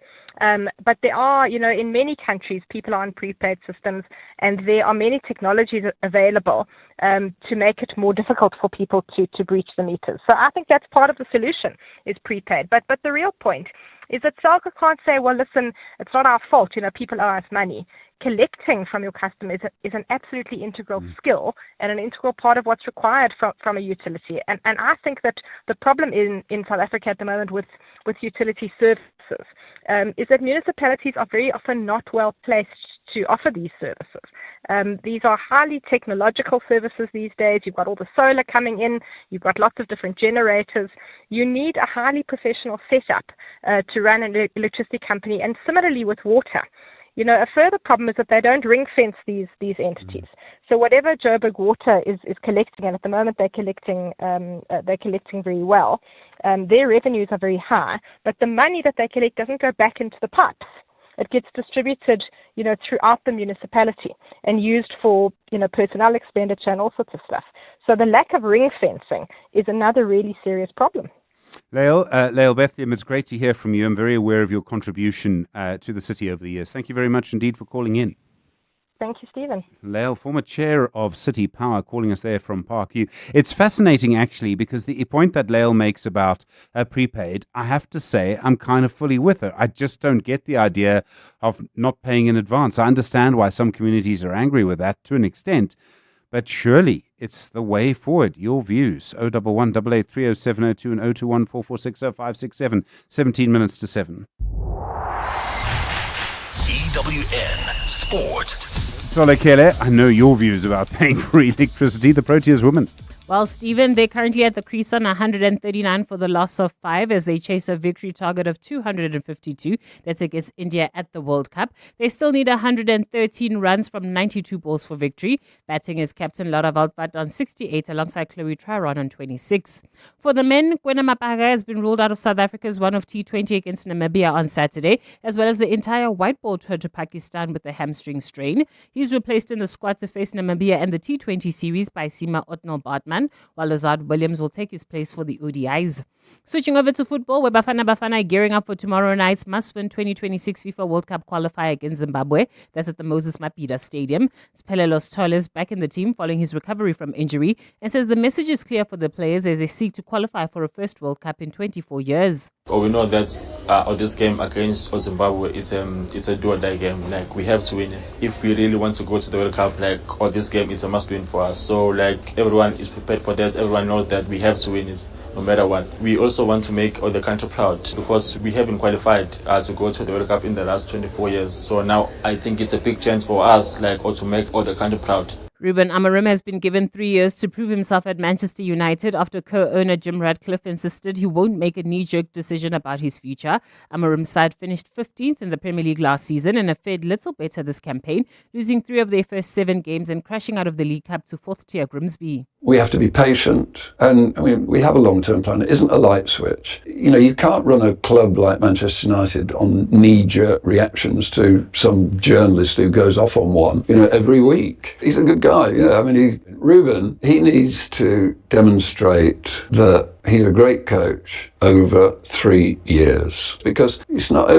But there are, in many countries, people are on prepaid systems, and there are many technologies available to make it more difficult for people to breach the meters. So I think that's part of the solution, is prepaid. But the real point is that SELGA can't say, well, listen, it's not our fault, people owe us money. Collecting from your customers is an absolutely integral skill and an integral part of what's required from a utility. And I think that the problem in South Africa at the moment with utility services is that municipalities are very often not well placed to offer these services. These are highly technological services these days. You've got all the solar coming in. You've got lots of different generators. You need a highly professional setup to run an electricity company, and similarly with water. A further problem is that they don't ring fence these entities. So whatever Joburg Water is collecting, and at the moment they're collecting very well, their revenues are very high, but the money that they collect doesn't go back into the pipes. It gets distributed, throughout the municipality and used for, personnel expenditure and all sorts of stuff. So the lack of ring fencing is another really serious problem. Lael Bethlehem, it's great to hear from you. I'm very aware of your contribution to the city over the years. Thank you very much indeed for calling in. Thank you, Stephen. Lael, former chair of City Power, calling us there from Parkview. It's fascinating, actually, because the point that Lael makes about prepaid, I have to say, I'm kind of fully with her. I just don't get the idea of not paying in advance. I understand why some communities are angry with that to an extent, but surely it's the way forward. Your views, 011 8830702 and 02144605667, 17 minutes to 7. EWN Sport. Tole Kele, I know your views about paying for electricity. The Proteas women. Well, Stephen, they're currently at the crease on 139 for the loss of 5 as they chase a victory target of 252. That's against India at the World Cup. They still need 113 runs from 92 balls for victory. Batting is captain Laura Waldbad on 68 alongside Chloe Traron on 26. For the men, Kwena Mapaga has been ruled out of South Africa's one of T20 against Namibia on Saturday, as well as the entire white ball tour to Pakistan with a hamstring strain. He's replaced in the squad to face Namibia and the T20 series by Sima Otnal Bartman. batsman, while Lazard Williams will take his place for the ODIs. Switching over to football, where Bafana Bafana are gearing up for tomorrow night's must-win 2026 FIFA World Cup qualifier against Zimbabwe. That's at the Moses Mabhida Stadium. Siphelelo Sithole is back in the team following his recovery from injury and says the message is clear for the players as they seek to qualify for a first World Cup in 24 years. We know that this game against Zimbabwe, it's a do-or-die game. Like, we have to win it. If we really want to go to the World Cup, this game is a must-win for us. So, everyone is prepared for that. Everyone knows that we have to win it, no matter what. We also want to make all the country proud because we haven't qualified to go to the World Cup in the last 24 years. So now I think it's a big chance for us, to make all the country proud. Ruben Amorim has been given 3 years to prove himself at Manchester United after co-owner Jim Ratcliffe insisted he won't make a knee-jerk decision about his future. Amorim's side finished 15th in the Premier League last season and have fared little better this campaign, losing 3 of their first 7 games and crashing out of the League Cup to 4th tier Grimsby. We have to be patient, and we have a long-term plan. It isn't a light switch. You can't run a club like Manchester United on knee-jerk reactions to some journalist who goes off on one, every week. He's a good guy. Ruben, he needs to demonstrate that he's a great coach over 3 years because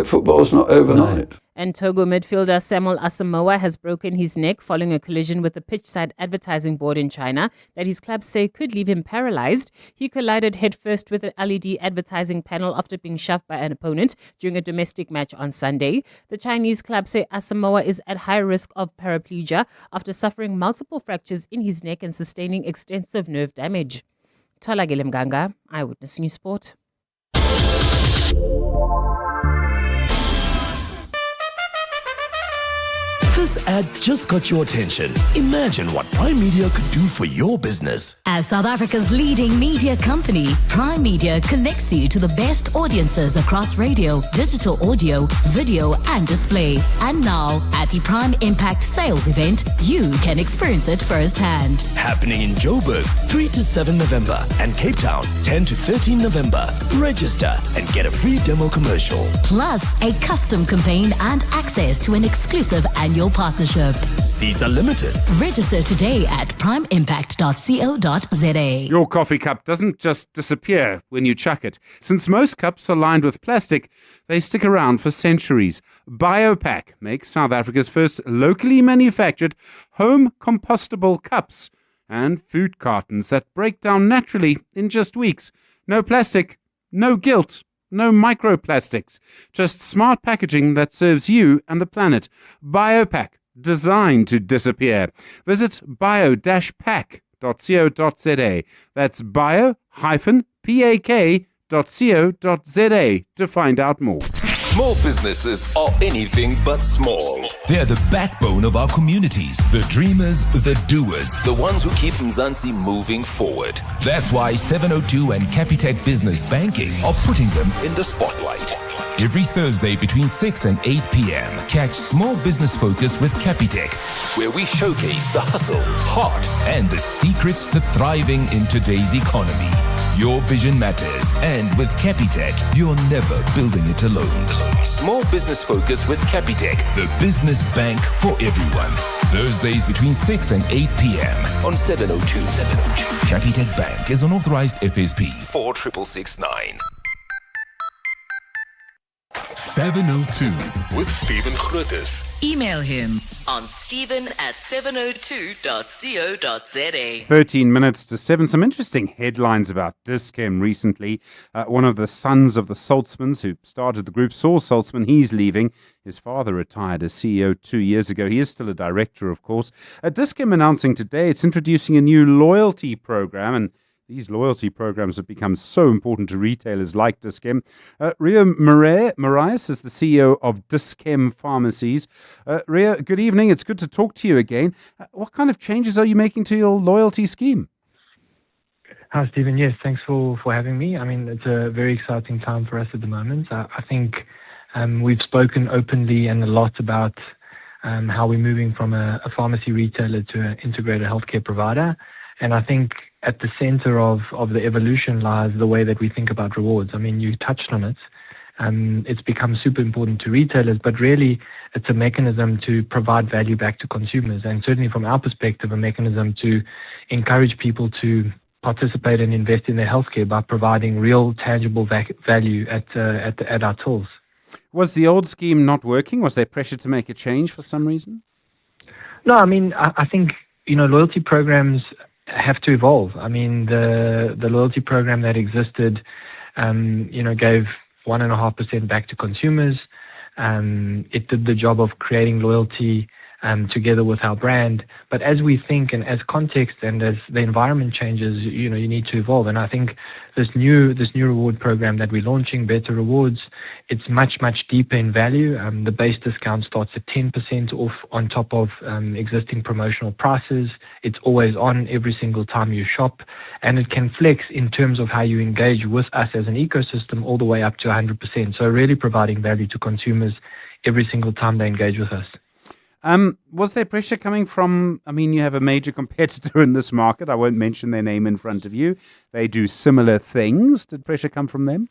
football's not overnight. And Togo midfielder Samuel Asamoah has broken his neck following a collision with a pitchside advertising board in China that his club say could leave him paralyzed. He collided headfirst with an LED advertising panel after being shoved by an opponent during a domestic match on Sunday. The Chinese club say Asamoah is at high risk of paraplegia after suffering multiple fractures in his neck and sustaining extensive nerve damage. Tola Mganga, Eyewitness News Sport. This ad just got your attention. Imagine what Prime Media could do for your business. As South Africa's leading media company, Prime Media connects you to the best audiences across radio, digital audio, video, and display. And now, at the Prime Impact Sales Event, you can experience it firsthand. Happening in Joburg, 3 to 7 November, and Cape Town, 10 to 13 November. Register and get a free demo commercial. Plus, a custom campaign and access to an exclusive annual partnership. Seats are limited. Register today at primeimpact.co.za. Your coffee cup doesn't just disappear when you chuck it. Since most cups are lined with plastic, they stick around for centuries. Biopack makes South Africa's first locally manufactured home compostable cups and food cartons that break down naturally in just weeks. No plastic, no guilt. No microplastics, just smart packaging that serves you and the planet. Biopack, designed to disappear. Visit bio-pack.co.za. That's bio-pack.co.za to find out more. Small businesses are anything but small. They're the backbone of our communities, the dreamers, the doers, the ones who keep Mzansi moving forward. That's why 702 and Capitec Business Banking are putting them in the spotlight. Every Thursday between 6 and 8 p.m., catch Small Business Focus with Capitec, where we showcase the hustle, heart, and the secrets to thriving in today's economy. Your vision matters, and with Capitec, you're never building it alone. Small Business Focus with Capitec, the business bank for everyone. Thursdays between 6 and 8 p.m. on 702. Capitec Bank is an authorized FSP 46669. 702 with Stephen Grootes. Email him on stephen@702.co.za. 13 minutes to 7. Some interesting headlines about Dis-Chem recently. One of the sons of the Saltzmans who started the group, Saul Saltzman, he's leaving. His father retired as CEO 2 years ago. He is still a director, of course. Dis-Chem announcing today it's introducing a new loyalty program, and these loyalty programs have become so important to retailers like Dis-Chem. Ria Morais is the CEO of Dis-Chem Pharmacies. Ria, good evening. It's good to talk to you again. What kind of changes are you making to your loyalty scheme? Hi, Stephen. Yes, thanks for having me. I mean, it's a very exciting time for us at the moment. I think we've spoken openly and a lot about how we're moving from a pharmacy retailer to an integrated healthcare provider. And I think at the center of the evolution lies the way that we think about rewards. I mean, you touched on it. It's become super important to retailers, but really it's a mechanism to provide value back to consumers. And certainly from our perspective, a mechanism to encourage people to participate and invest in their healthcare by providing real, tangible value at our tills. Was the old scheme not working? Was there pressure to make a change for some reason? No, I mean, I think, loyalty programs have to evolve. I mean, the loyalty program that existed, gave 1.5% back to consumers. It did the job of creating loyalty together with our brand. But as we think and as context and as the environment changes, you need to evolve. And I think this new reward program that we're launching, Better Rewards, it's much, much deeper in value. The base discount starts at 10% off on top of existing promotional prices. It's always on every single time you shop, and it can flex in terms of how you engage with us as an ecosystem all the way up to 100%. So really providing value to consumers every single time they engage with us. Was there pressure coming from, you have a major competitor in this market. I won't mention their name in front of you. They do similar things. Did pressure come from them?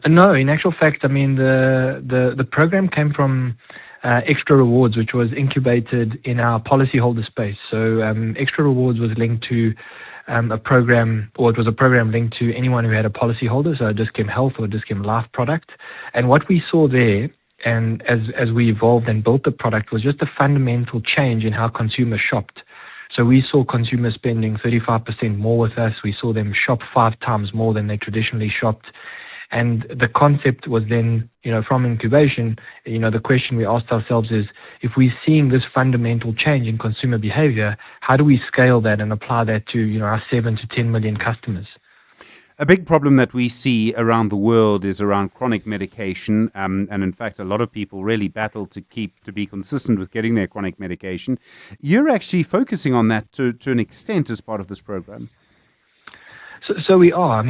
No, in actual fact, the program came from Extra Rewards, which was incubated in our policyholder space. So Extra Rewards was linked to a program linked to anyone who had a policyholder, so a Dis-Chem Health or a Dis-Chem Life product. And what we saw there, and as we evolved and built the product, was just a fundamental change in how consumers shopped. So we saw consumers spending 35% more with us. We saw them shop 5 times more than they traditionally shopped. And the concept was then, from incubation, the question we asked ourselves is, if we're seeing this fundamental change in consumer behavior, how do we scale that and apply that to, our 7 to 10 million customers? A big problem that we see around the world is around chronic medication, and in fact, a lot of people really battle to be consistent with getting their chronic medication. You're actually focusing on that to an extent as part of this program. So we are.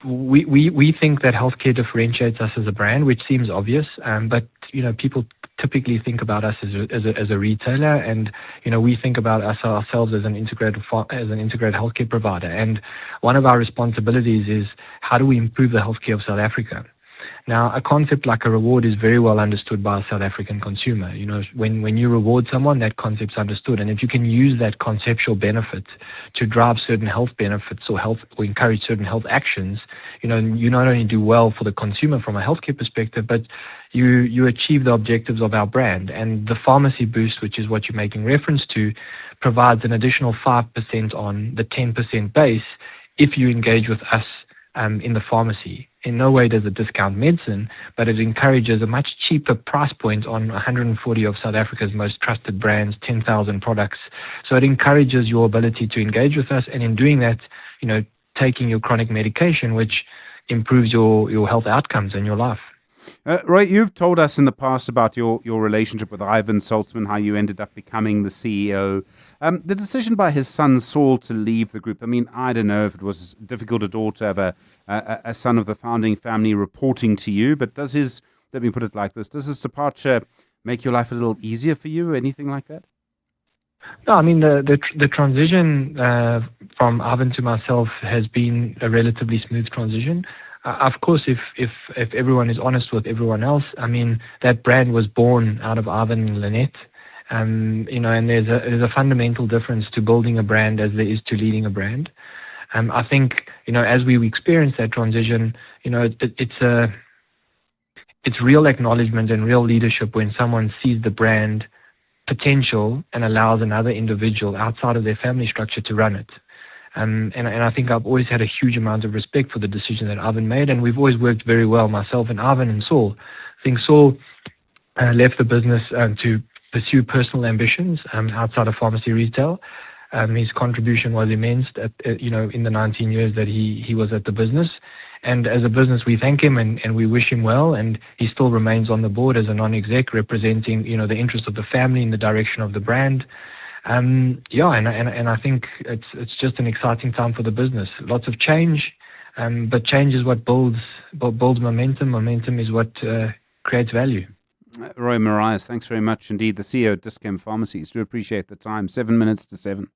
We think that healthcare differentiates us as a brand, which seems obvious, but people typically think about us as a retailer, and we think about ourselves as an integrated healthcare provider. And one of our responsibilities is, how do we improve the healthcare of South Africa? Now, a concept like a reward is very well understood by a South African consumer. When you reward someone, that concept's understood. And if you can use that conceptual benefit to drive certain health benefits or encourage certain health actions, you not only do well for the consumer from a healthcare perspective, but you achieve the objectives of our brand. And the pharmacy boost, which is what you're making reference to, provides an additional 5% on the 10% base if you engage with us in the pharmacy. In no way does it discount medicine, but it encourages a much cheaper price point on 140 of South Africa's most trusted brands, 10,000 products. So it encourages your ability to engage with us, and in doing that, taking your chronic medication, which improves your health outcomes and your life. Roy, you've told us in the past about your relationship with Ivan Saltzman, how you ended up becoming the CEO. The decision by his son Saul to leave the group, I don't know if it was difficult at all to have a son of the founding family reporting to you, but let me put it like this, does his departure make your life a little easier for you, anything like that? No, the transition from Ivan to myself has been a relatively smooth transition. Of course, if everyone is honest with everyone else, that brand was born out of Ivan and Lynette, and there's a fundamental difference to building a brand as there is to leading a brand. I think, as we experience that transition, it's real acknowledgement and real leadership when someone sees the brand potential and allows another individual outside of their family structure to run it. And I think I've always had a huge amount of respect for the decision that Ivan made, and we've always worked very well, myself and Ivan and Saul. I think Saul left the business to pursue personal ambitions outside of pharmacy retail. His contribution was immense in the 19 years that he was at the business. And as a business, we thank him and we wish him well, and he still remains on the board as a non-exec, representing the interest of the family in the direction of the brand. And I think it's just an exciting time for the business. Lots of change, but change is what builds momentum. Momentum is what creates value. Roy Marias, thanks very much indeed. The CEO of Dis-Chem Pharmacies. Do appreciate the time. 7 minutes to 7.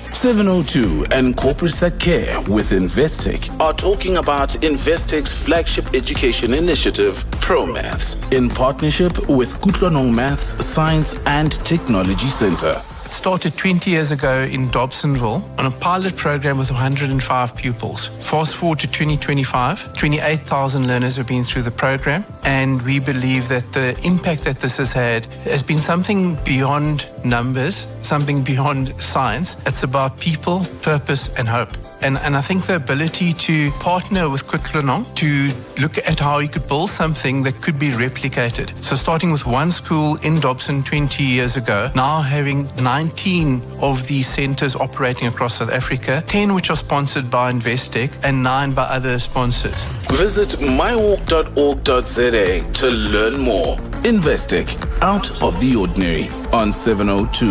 702 and corporates that care with Investec are talking about Investec's flagship education initiative, ProMaths, in partnership with Kutlwanong Maths, Science and Technology Center. It's started 20 years ago in Dobsonville on a pilot program with 105 pupils. Fast forward to 2025, 28,000 learners have been through the program, and we believe that the impact that this has had has been something beyond numbers, something beyond science. It's about people, purpose, and hope. And I think the ability to partner with Kutlanong to look at how you could build something that could be replicated. So starting with one school in Dobson 20 years ago, now having 19 of these centres operating across South Africa, 10 which are sponsored by Investec and 9 by other sponsors. Visit mywalk.org.za to learn more. Investec, out of the ordinary. On 702,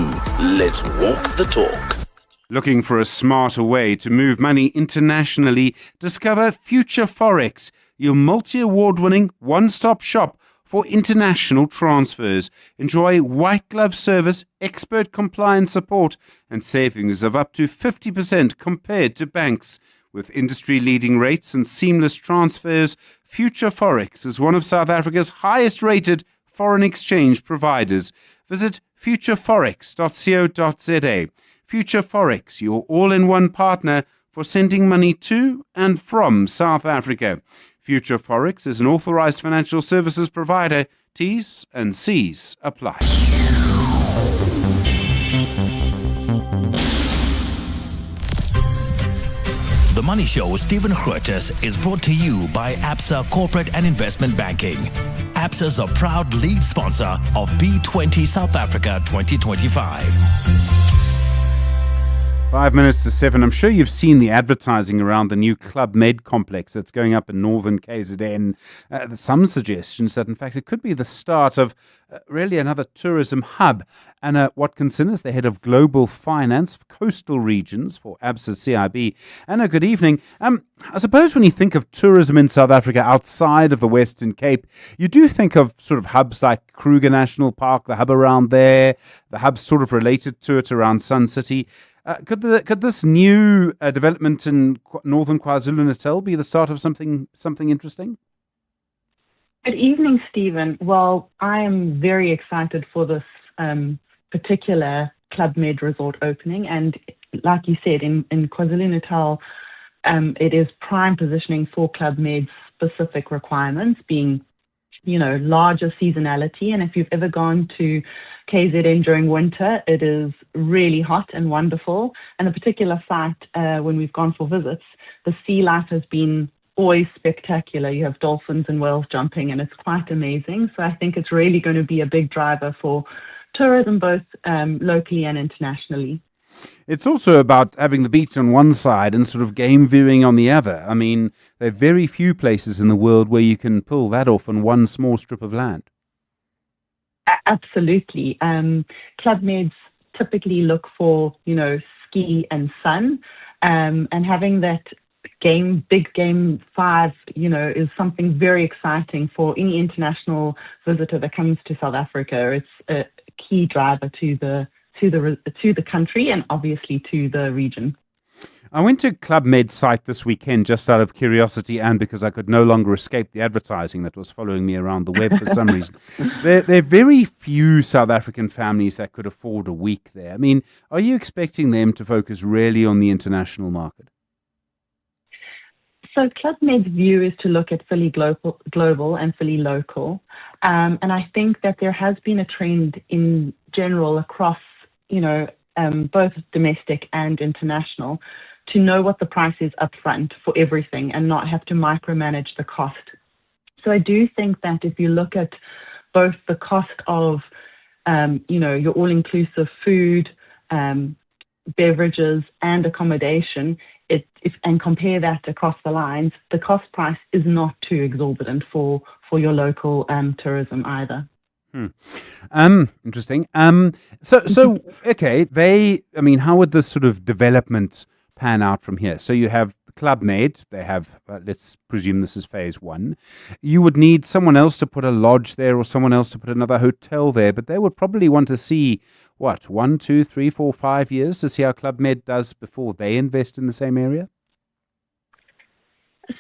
let's walk the talk. Looking for a smarter way to move money internationally? Discover Future Forex, your multi-award-winning one-stop shop for international transfers. Enjoy white glove service, expert compliance support, and savings of up to 50% compared to banks. With industry-leading rates and seamless transfers, Future Forex is one of South Africa's highest-rated foreign exchange providers. Visit futureforex.co.za. Future Forex, your all-in-one partner for sending money to and from South Africa. Future Forex is an authorized financial services provider. T's and C's apply. The Money Show with Stephen Grootes is brought to you by Absa Corporate and Investment Banking. Absa is a proud lead sponsor of B20 South Africa 2025. 5 minutes to 7. I'm sure you've seen the advertising around the new Club Med complex that's going up in northern KZN. Some suggestions that, in fact, it could be the start of really another tourism hub. Anna Watkinson is the head of global finance for coastal regions for ABSA CIB. Anna, good evening. I suppose when you think of tourism in South Africa outside of the Western Cape, you do think of sort of hubs like Kruger National Park, the hub around there, the hubs sort of related to it around Sun City. Could this new development in northern KwaZulu-Natal be the start of something interesting? Good evening, Stephen. Well, I am very excited for this particular Club Med resort opening. And like you said, in KwaZulu-Natal, it is prime positioning for Club Med's specific requirements, being, larger seasonality. And if you've ever gone to KZN during winter, it is really hot and wonderful. And the particular site, when we've gone for visits, the sea life has been always spectacular. You have dolphins and whales jumping, and it's quite amazing. So I think it's really going to be a big driver for tourism, both locally and internationally. It's also about having the beach on one side and sort of game viewing on the other. I mean, there are very few places in the world where you can pull that off on one small strip of land. Absolutely. Club Meds typically look for, ski and sun, and having that big game 5, is something very exciting for any international visitor that comes to South Africa. It's a key driver to the country and obviously to the region. I went to Club Med's site this weekend just out of curiosity and because I could no longer escape the advertising that was following me around the web for some reason. There are very few South African families that could afford a week there. I mean, are you expecting them to focus really on the international market? So Club Med's view is to look at fully global and fully local. And I think that there has been a trend in general across, both domestic and international, to know what the price is upfront for everything and not have to micromanage the cost. So I do think that if you look at both the cost of, your all-inclusive food, beverages and accommodation, and compare that across the lines, the cost price is not too exorbitant for your local tourism either. Interesting. So okay, how would this sort of development pan out from here? So you have Club Med, they have, let's presume this is phase 1. You would need someone else to put a lodge there or someone else to put another hotel there, but they would probably want to see, 1, 2, 3, 4, 5 years to see how Club Med does before they invest in the same area?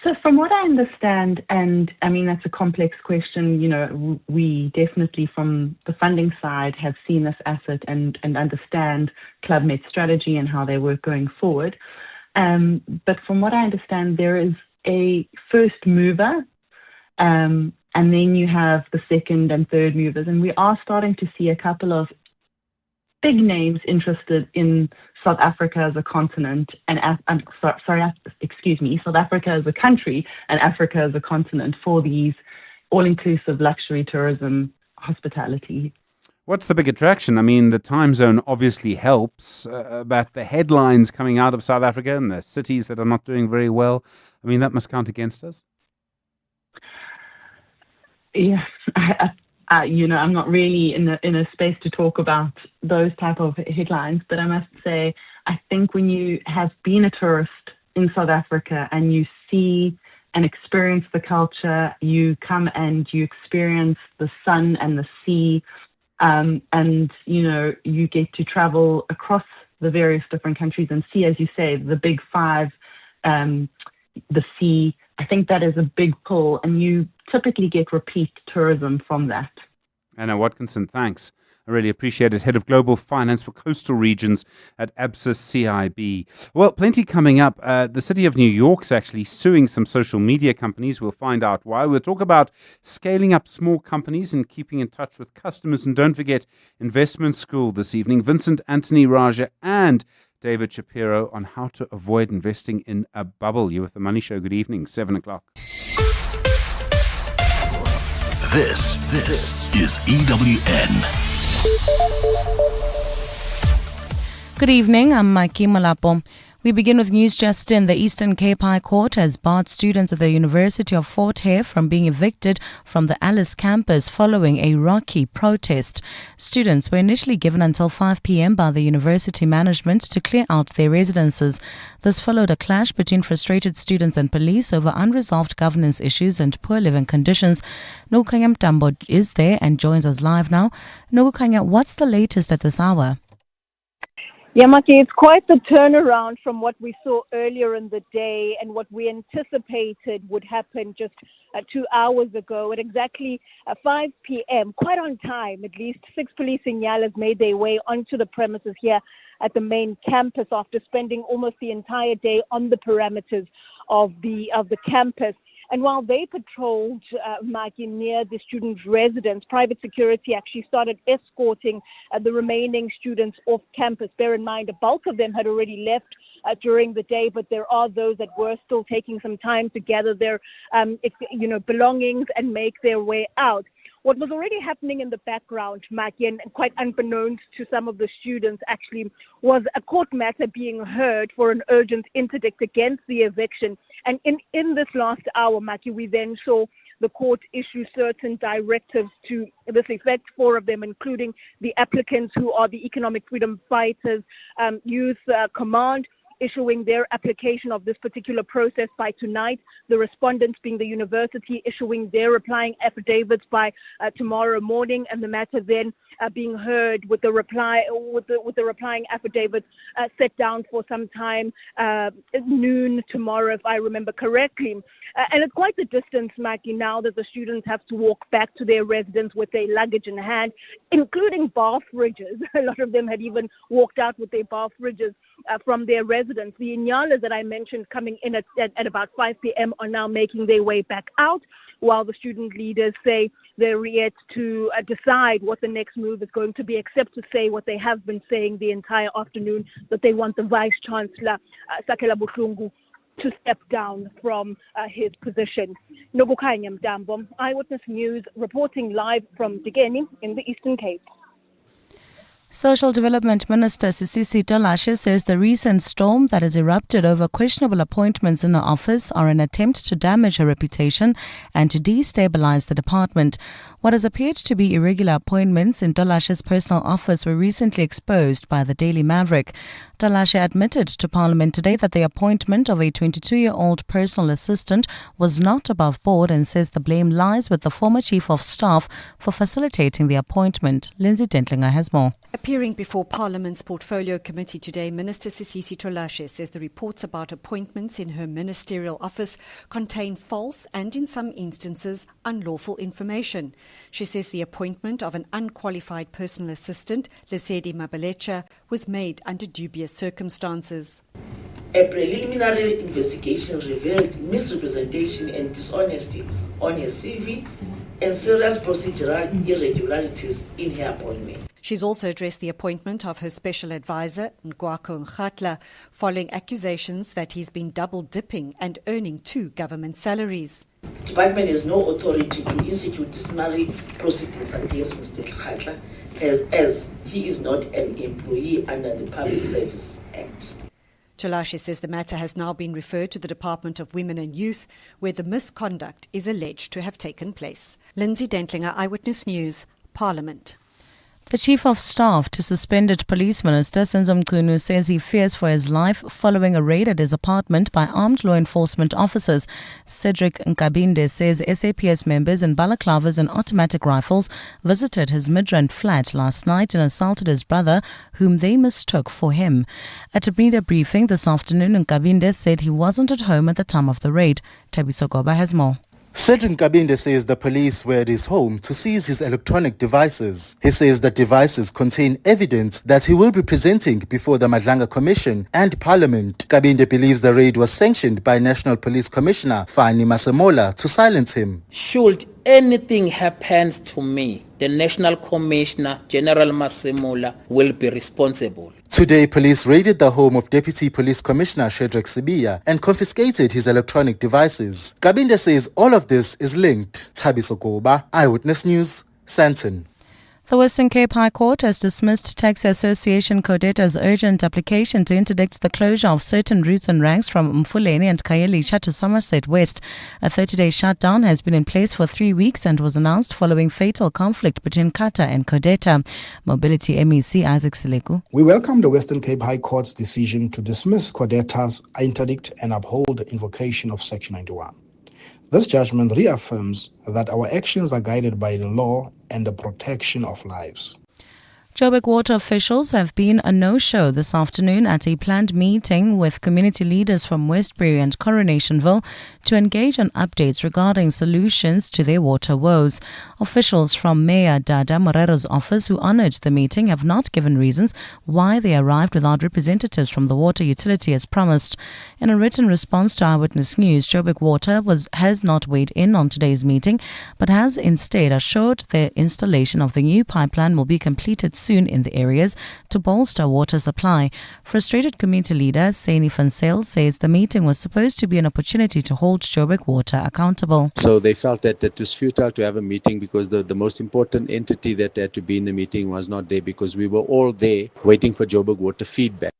So from what I understand, and I mean, that's a complex question, we definitely from the funding side have seen this asset and understand Club Med's strategy and how they work going forward. But from what I understand, there is a first mover, and then you have the second and third movers. And we are starting to see a couple of big names interested in South Africa as a continent South Africa as a country and Africa as a continent for these all-inclusive luxury tourism hospitality. What's the big attraction? I mean, the time zone obviously helps, but the headlines coming out of South Africa and the cities that are not doing very well, I mean, that must count against us. Yeah, I'm not really in a space to talk about those type of headlines, but I must say, I think when you have been a tourist in South Africa and you see and experience the culture, you come and you experience the sun and the sea, and you get to travel across the various different countries and see, as you say, the big five, the sea. I think that is a big pull, and you typically get repeat tourism from that. Anna Watkinson, thanks. I really appreciate it. Head of Global Finance for Coastal Regions at ABSA CIB. Well, plenty coming up. The city of New York's actually suing some social media companies. We'll find out why. We'll talk about scaling up small companies and keeping in touch with customers. And don't forget, Investment School this evening. Vincent Anthony Raja and David Shapiro on how to avoid investing in a bubble. You're with The Money Show. Good evening, 7 o'clock. This is EWN. Good evening, I'm Mikey Malapo. We begin with news just in. The Eastern Cape High Court has barred students at the University of Fort Hare from being evicted from the Alice campus following a rocky protest. Students were initially given until 5 p.m. by the university management to clear out their residences. This followed a clash between frustrated students and police over unresolved governance issues and poor living conditions. Nogukanya Mtambo is there and joins us live now. Nogukanya, what's the latest at this hour? Yeah, Maki, it's quite the turnaround from what we saw earlier in the day and what we anticipated would happen just 2 hours ago. At exactly 5 p.m., quite on time, at least 6 police Inyalas made their way onto the premises here at the main campus after spending almost the entire day on the perimeters of the campus. And while they patrolled Maki near the students' residence, private security actually started escorting the remaining students off campus. Bear in mind, a bulk of them had already left during the day, but there are those that were still taking some time to gather their belongings and make their way out. What was already happening in the background, Maki, and quite unbeknownst to some of the students actually, was a court matter being heard for an urgent interdict against the eviction. And in this last hour, Maki, we then saw the court issue certain directives to this effect, 4 of them, including the applicants who are the Economic Freedom Fighters Youth Command, issuing their application of this particular process by tonight. The respondents being the university issuing their replying affidavits by tomorrow morning, and the matter then being heard with the replying affidavits set down for some time noon tomorrow, if I remember correctly. And it's quite the distance, Maki, now that the students have to walk back to their residence with their luggage in hand, including bath fridges. A lot of them had even walked out with their bath fridges from their residence. The Inyalas that I mentioned coming in at about 5 p.m. are now making their way back out, while the student leaders say they're yet to decide what the next move is going to be, except to say what they have been saying the entire afternoon, that they want the Vice-Chancellor, Sakela Buhlungu, to step down from his position. Nogukanya Mtambo, Eyewitness News, reporting live from Digeni in the Eastern Cape. Social Development Minister Sisisi Tolashe says the recent storm that has erupted over questionable appointments in her office are an attempt to damage her reputation and to destabilize the department. What has appeared to be irregular appointments in Tolashe's personal office were recently exposed by the Daily Maverick. Tolashe admitted to Parliament today that the appointment of a 22-year-old personal assistant was not above board and says the blame lies with the former Chief of Staff for facilitating the appointment. Lindsay Dentlinger has more. A Appearing before Parliament's Portfolio Committee today, Minister Sisisi Tolashe says the reports about appointments in her ministerial office contain false and, in some instances, unlawful information. She says the appointment of an unqualified personal assistant, Lesedi Mabelecha, was made under dubious circumstances. A preliminary investigation revealed misrepresentation and dishonesty on her CV and serious procedural irregularities in her appointment. She's also addressed the appointment of her special advisor, Ngwako Nkhatla, following accusations that he's been double-dipping and earning 2 government salaries. The department has no authority to institute disciplinary proceedings against Mr. Nkhatla as he is not an employee under the Public Service Act. Tolashe says the matter has now been referred to the Department of Women and Youth, where the misconduct is alleged to have taken place. Lindsay Dentlinger, Eyewitness News, Parliament. The Chief of Staff to suspended Police Minister Senzo Mchunu says he fears for his life following a raid at his apartment by armed law enforcement officers. Cedric Nkabinde says SAPS members in balaclavas and automatic rifles visited his Midrand flat last night and assaulted his brother, whom they mistook for him. At a media briefing this afternoon, Nkabinde said he wasn't at home at the time of the raid. Tabiso Goba has more. Cedric Kabinde says the police were at his home to seize his electronic devices. He says the devices contain evidence that he will be presenting before the Madlanga Commission and Parliament. Kabinde believes the raid was sanctioned by National Police Commissioner Fani Masemola to silence him. Should anything happens to me, the National Commissioner, General Masemola, will be responsible. Today, police raided the home of Deputy Police Commissioner Shadrack Sibiya and confiscated his electronic devices. Kabinde says all of this is linked. Tabiso Goba, Eyewitness News, Sandton. The Western Cape High Court has dismissed Taxi Association Codeta's urgent application to interdict the closure of certain routes and ranks from Mfuleni and Khayelitsha to Somerset West. A 30-day shutdown has been in place for 3 weeks and was announced following fatal conflict between Kata and Codeta. Mobility MEC Isaac Seleku. We welcome the Western Cape High Court's decision to dismiss Codeta's interdict and uphold the invocation of Section 91. This judgment reaffirms that our actions are guided by the law and the protection of lives. Joburg water officials have been a no-show this afternoon at a planned meeting with community leaders from Westbury and Coronationville to engage on updates regarding solutions to their water woes. Officials from Mayor Dada Morero's office who honoured the meeting have not given reasons why they arrived without representatives from the water utility as promised. In a written response to Eyewitness News, Joburg Water has not weighed in on today's meeting, but has instead assured the installation of the new pipeline will be completed soon in the areas to bolster water supply. Frustrated community leader Saini Fansale says the meeting was supposed to be an opportunity to hold Joburg Water accountable. So they felt that it was futile to have a meeting because the most important entity that had to be in the meeting was not there, because we were all there waiting for Joburg Water feedback.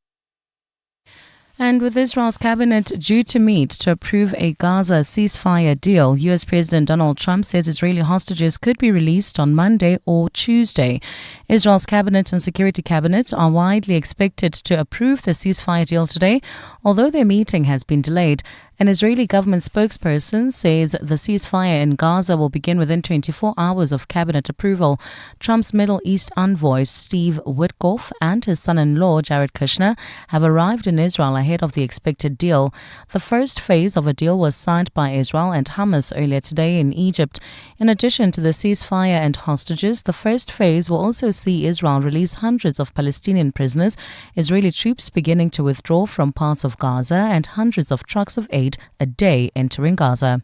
And with Israel's cabinet due to meet to approve a Gaza ceasefire deal, U.S. President Donald Trump says Israeli hostages could be released on Monday or Tuesday. Israel's cabinet and security cabinet are widely expected to approve the ceasefire deal today, although their meeting has been delayed. An Israeli government spokesperson says the ceasefire in Gaza will begin within 24 hours of cabinet approval. Trump's Middle East envoy, Steve Witkoff, and his son-in-law, Jared Kushner, have arrived in Israel ahead of the expected deal. The first phase of a deal was signed by Israel and Hamas earlier today in Egypt. In addition to the ceasefire and hostages, the first phase will also see Israel release hundreds of Palestinian prisoners, Israeli troops beginning to withdraw from parts of Gaza, and hundreds of trucks of aid a day entering Gaza.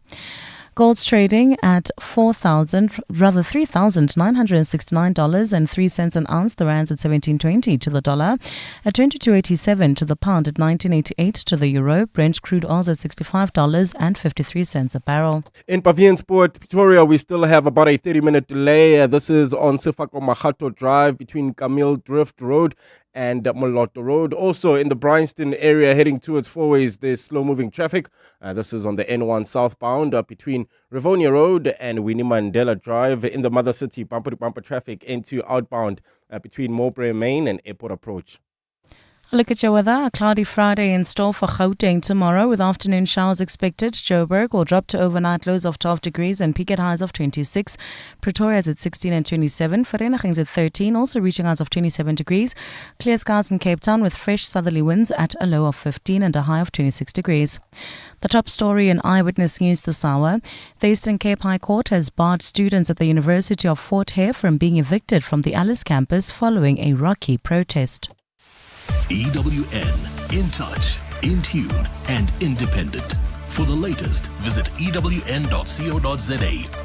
Gold's trading at $3,969.03 an ounce. The rand's at 17.20 to the dollar, at 22.87 to the pound, at 19.88 to the euro. Brent crude oil's at $65.53 a barrel. In Paviansport, Pretoria, we still have about a 30-minute delay. This is on Sefako Mahato Drive between Camille Drift Road and Moloto Road. Also in the Bryanston area heading towards Fourways, there's slow-moving traffic. This is on the N1 southbound between Rivonia Road and Winnie Mandela Drive. In the Mother City, bumper-to-bumper traffic into outbound between Mowbray Main and Airport Approach. Look at your weather. A cloudy Friday in store for Gauteng tomorrow with afternoon showers expected. Joburg will drop to overnight lows of 12 degrees and peak at highs of 26. Pretoria's at 16 and 27. Vereeniging's at 13, also reaching highs of 27 degrees. Clear skies in Cape Town with fresh southerly winds at a low of 15 and a high of 26 degrees. The top story in Eyewitness News this hour. The Eastern Cape High Court has barred students at the University of Fort Hare from being evicted from the Alice campus following a rocky protest. EWN, in touch, in tune, and independent. For the latest, visit ewn.co.za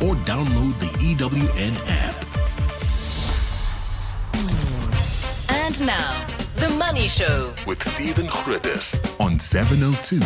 or download the EWN app. And now, The Money Show with Stephen Grootes on 702.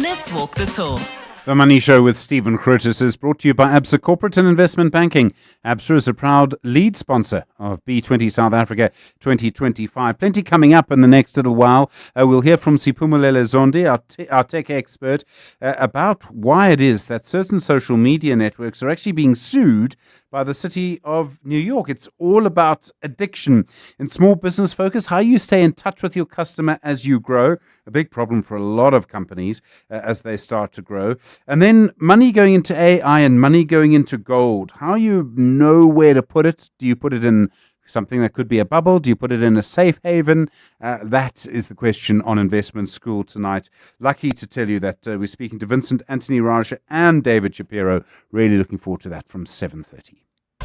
Let's walk the talk. The Money Show with Stephen Grootes is brought to you by ABSA Corporate and Investment Banking. ABSA is a proud lead sponsor of B20 South Africa 2025. Plenty coming up in the next little while. We'll hear from Siphumelele Zondi, our tech expert, about why it is that certain social media networks are actually being sued by the city of New York. It's all about addiction and small business focus, how you stay in touch with your customer as you grow. A big problem for a lot of companies as they start to grow. And then money going into AI and money going into gold. How you know where to put it? Do you put it in something that could be a bubble? Do you put it in a safe haven? That is the question on Investment School tonight. Lucky to tell you that we're speaking to Vincent Anthony Raja and David Shapiro. Really looking forward to that from 7:30.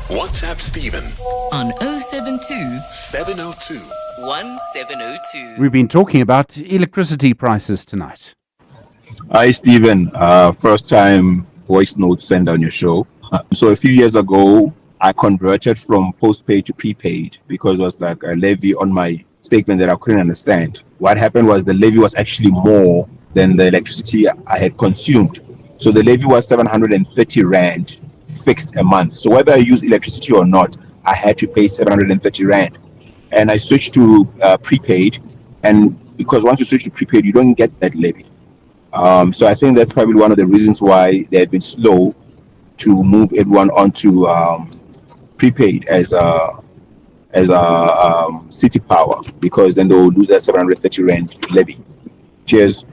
WhatsApp Stephen on 072 702 1702. We've been talking about electricity prices tonight. Hi, Stephen. First time voice note sent on your show. So a few years ago, I converted from postpaid to prepaid because it was like a levy on my statement that I couldn't understand. What happened was the levy was actually more than the electricity I had consumed. So the levy was 730 Rand fixed a month. So whether I use electricity or not, I had to pay 730 Rand. And I switched to prepaid. And because once you switch to prepaid, you don't get that levy. So I think that's probably one of the reasons why they have been slow to move everyone onto prepaid as a city power, because then they'll lose that 730 Rand levy. Cheers.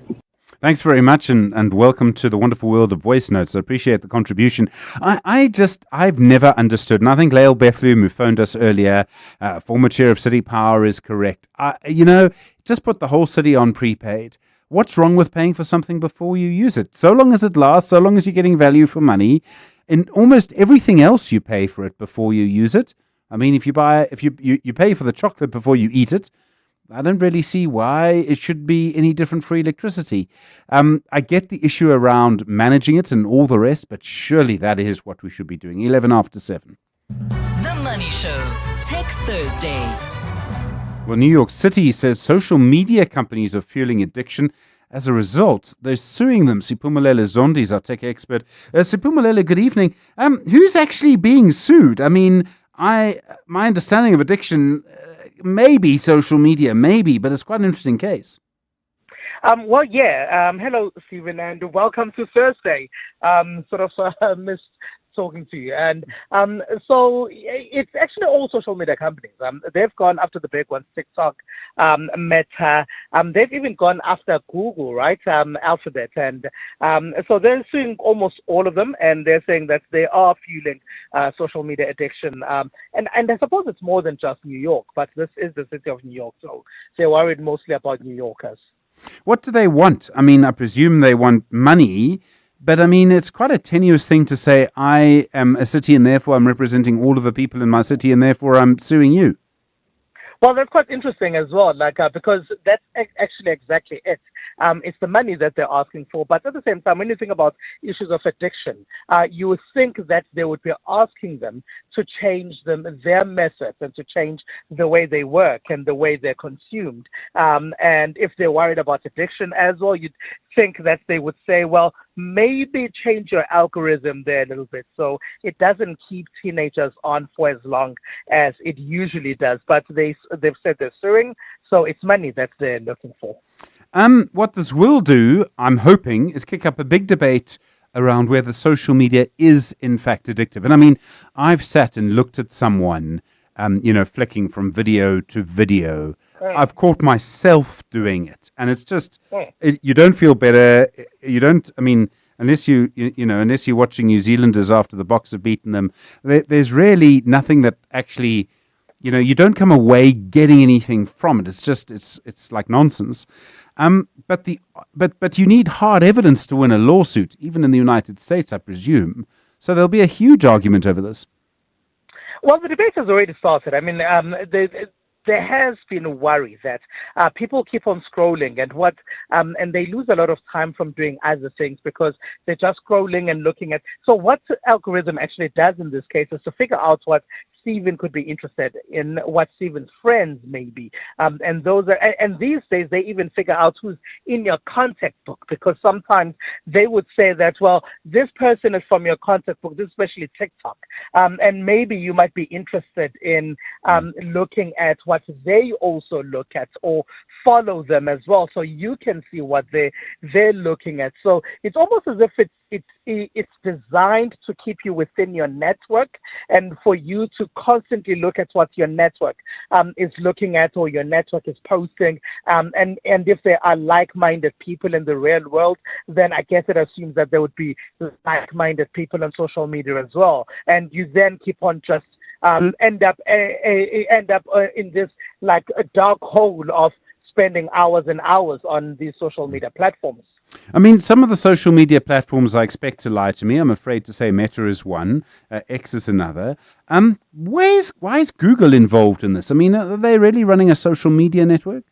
Thanks very much, and welcome to the wonderful world of voice notes. I appreciate the contribution. I've never understood, and I think Lael Bethlehem, who phoned us earlier, former chair of City Power, is correct. Just put the whole city on prepaid. What's wrong with paying for something before you use it? So long as it lasts, so long as you're getting value for money, and almost everything else you pay for it before you use it. I mean, if you pay for the chocolate before you eat it, I don't really see why it should be any different for electricity. I get the issue around managing it and all the rest, but surely that is what we should be doing. 11 after 7. The Money Show, Tech Thursday. Well, New York City says social media companies are fueling addiction. As a result, they're suing them. Siphumelele Zondi is our tech expert. Siphumelele, good evening. Who's actually being sued? I mean, my understanding of addiction, maybe social media, maybe, but it's quite an interesting case. Hello, Stephen, and welcome to Thursday. Missed talking to you. And so it's actually all social media companies. They've gone after the big ones, TikTok, Meta. They've even gone after Google, right? Alphabet. And so they're suing almost all of them, and they're saying that they are fueling social media addiction. And I suppose it's more than just New York, but this is the city of New York, so they're worried mostly about New Yorkers. What do they want? I mean, I presume they want money. But I mean, it's quite a tenuous thing to say, I am a city and therefore I'm representing all of the people in my city and therefore I'm suing you. Well, that's quite interesting as well, because that's actually exactly it. It's the money that they're asking for. But at the same time, when you think about issues of addiction, you would think that they would be asking them to change their methods and to change the way they work and the way they're consumed. And if they're worried about addiction as well, you'd think that they would say, well, maybe change your algorithm there a little bit so it doesn't keep teenagers on for as long as it usually does. But they've said they're suing, so it's money that they're looking for. What this will do, I'm hoping, is kick up a big debate around whether social media is in fact addictive. And I mean, I've sat and looked at someone flicking from video to video. I've caught myself doing it, and it's just you don't feel better. You don't. I mean, unless unless you're watching New Zealanders after the Boks have beaten them, there's really nothing that actually. You don't come away getting anything from it. It's just it's like nonsense. But you need hard evidence to win a lawsuit, even in the United States, I presume. So there'll be a huge argument over this. Well, the debate has already started. I mean, there has been a worry that people keep on scrolling and they lose a lot of time from doing other things because they're just scrolling and looking at. So what the algorithm actually does in this case is to figure out what Stephen could be interested in, what Stephen's friends may be, and these days they even figure out who's in your contact book, because sometimes they would say that, well, this person is from your contact book, this especially TikTok, and maybe you might be interested in looking at what they also look at, or follow them as well, so you can see what they're looking at. So it's almost as if it's designed to keep you within your network, and for you to constantly look at what your network is looking at, or your network is posting, and if there are like-minded people in the real world, then I guess it assumes that there would be like-minded people on social media as well, and you then keep on just end up in this like a dark hole of spending hours and hours on these social media platforms. I mean, some of the social media platforms I expect to lie to me. I'm afraid to say Meta is one, X is another. Why is Google involved in this? I mean, are they really running a social media network?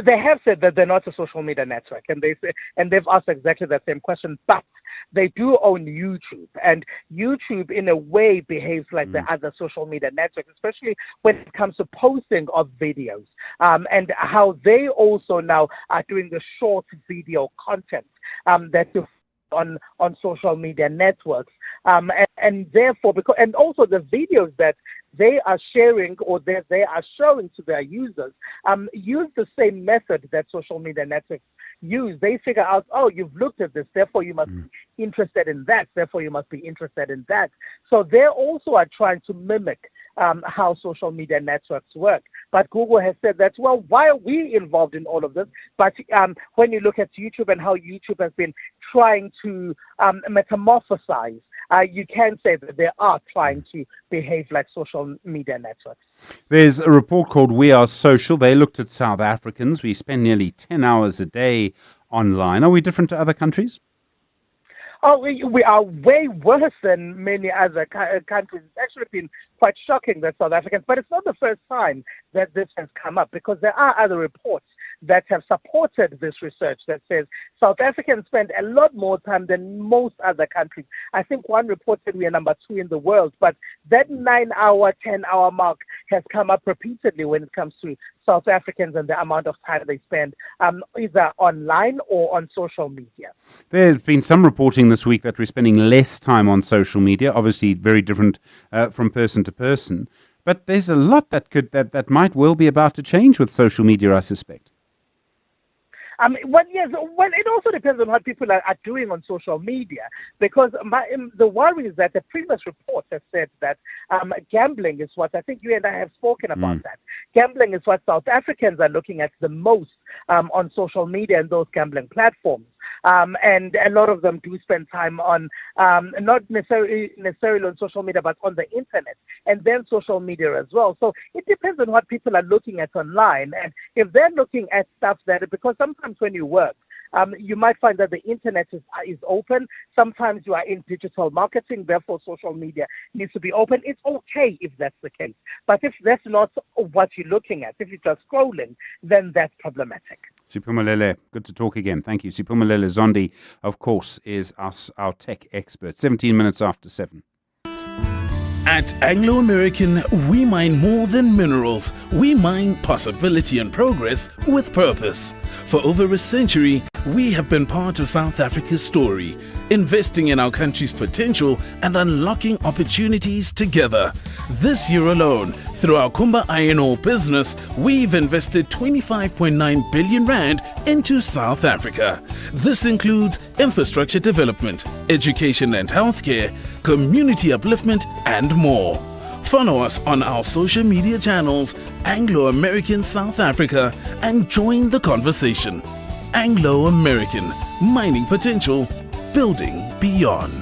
They have said that they're not a social media network, and they've asked exactly that same question, but they do own YouTube, and YouTube in a way behaves like the other social media networks, especially when it comes to posting of videos, and how they also now are doing the short video content that you on social media networks, and therefore and also the videos that they are sharing or that they are showing to their users use the same method that social media networks use. They figure out, oh, you've looked at this, therefore you must be interested in that, therefore you must be interested in that. So they also are trying to mimic how social media networks work. But Google has said that, well, why are we involved in all of this? But when you look at YouTube and how YouTube has been trying to metamorphosize, you can say that they are trying to behave like social media networks. There's a report called We Are Social. They looked at South Africans. We spend nearly 10 hours a day online. Are we different to other countries? Oh, we are way worse than many other countries. It's actually been quite shocking that South Africans, but it's not the first time that this has come up, because there are other reports that have supported this research that says South Africans spend a lot more time than most other countries. I think one report said we are number 2 in the world, but that 9-hour, 10-hour mark has come up repeatedly when it comes to South Africans and the amount of time they spend either online or on social media. There's been some reporting this week that we're spending less time on social media, obviously very different from person to person, but there's a lot that might well be about to change with social media, I suspect. Well, it also depends on what people are doing on social media, because the worry is that the previous reports have said that gambling is what, I think you and I have spoken about that. Gambling is what South Africans are looking at the most on social media and those gambling platforms. And a lot of them do spend time on, not necessarily on social media, but on the internet, and then social media as well. So it depends on what people are looking at online. And if they're looking at stuff because sometimes when you work, you might find that the internet is open. Sometimes you are in digital marketing, therefore social media needs to be open. It's okay if that's the case. But if that's not what you're looking at, if you're just scrolling, then that's problematic. Siphumelele, good to talk again. Thank you. Siphumelele Zondi, of course, is our tech expert. 17 minutes after 7. At Anglo American, we mine more than minerals. We mine possibility and progress with purpose. For over a century, we have been part of South Africa's story, investing in our country's potential and unlocking opportunities together. This year alone, through our Kumba Iron Ore business, we've invested 25.9 billion rand into South Africa. This includes infrastructure development, education and healthcare, community upliftment, and more. Follow us on our social media channels, Anglo American South Africa, and join the conversation. Anglo American, mining potential, building beyond.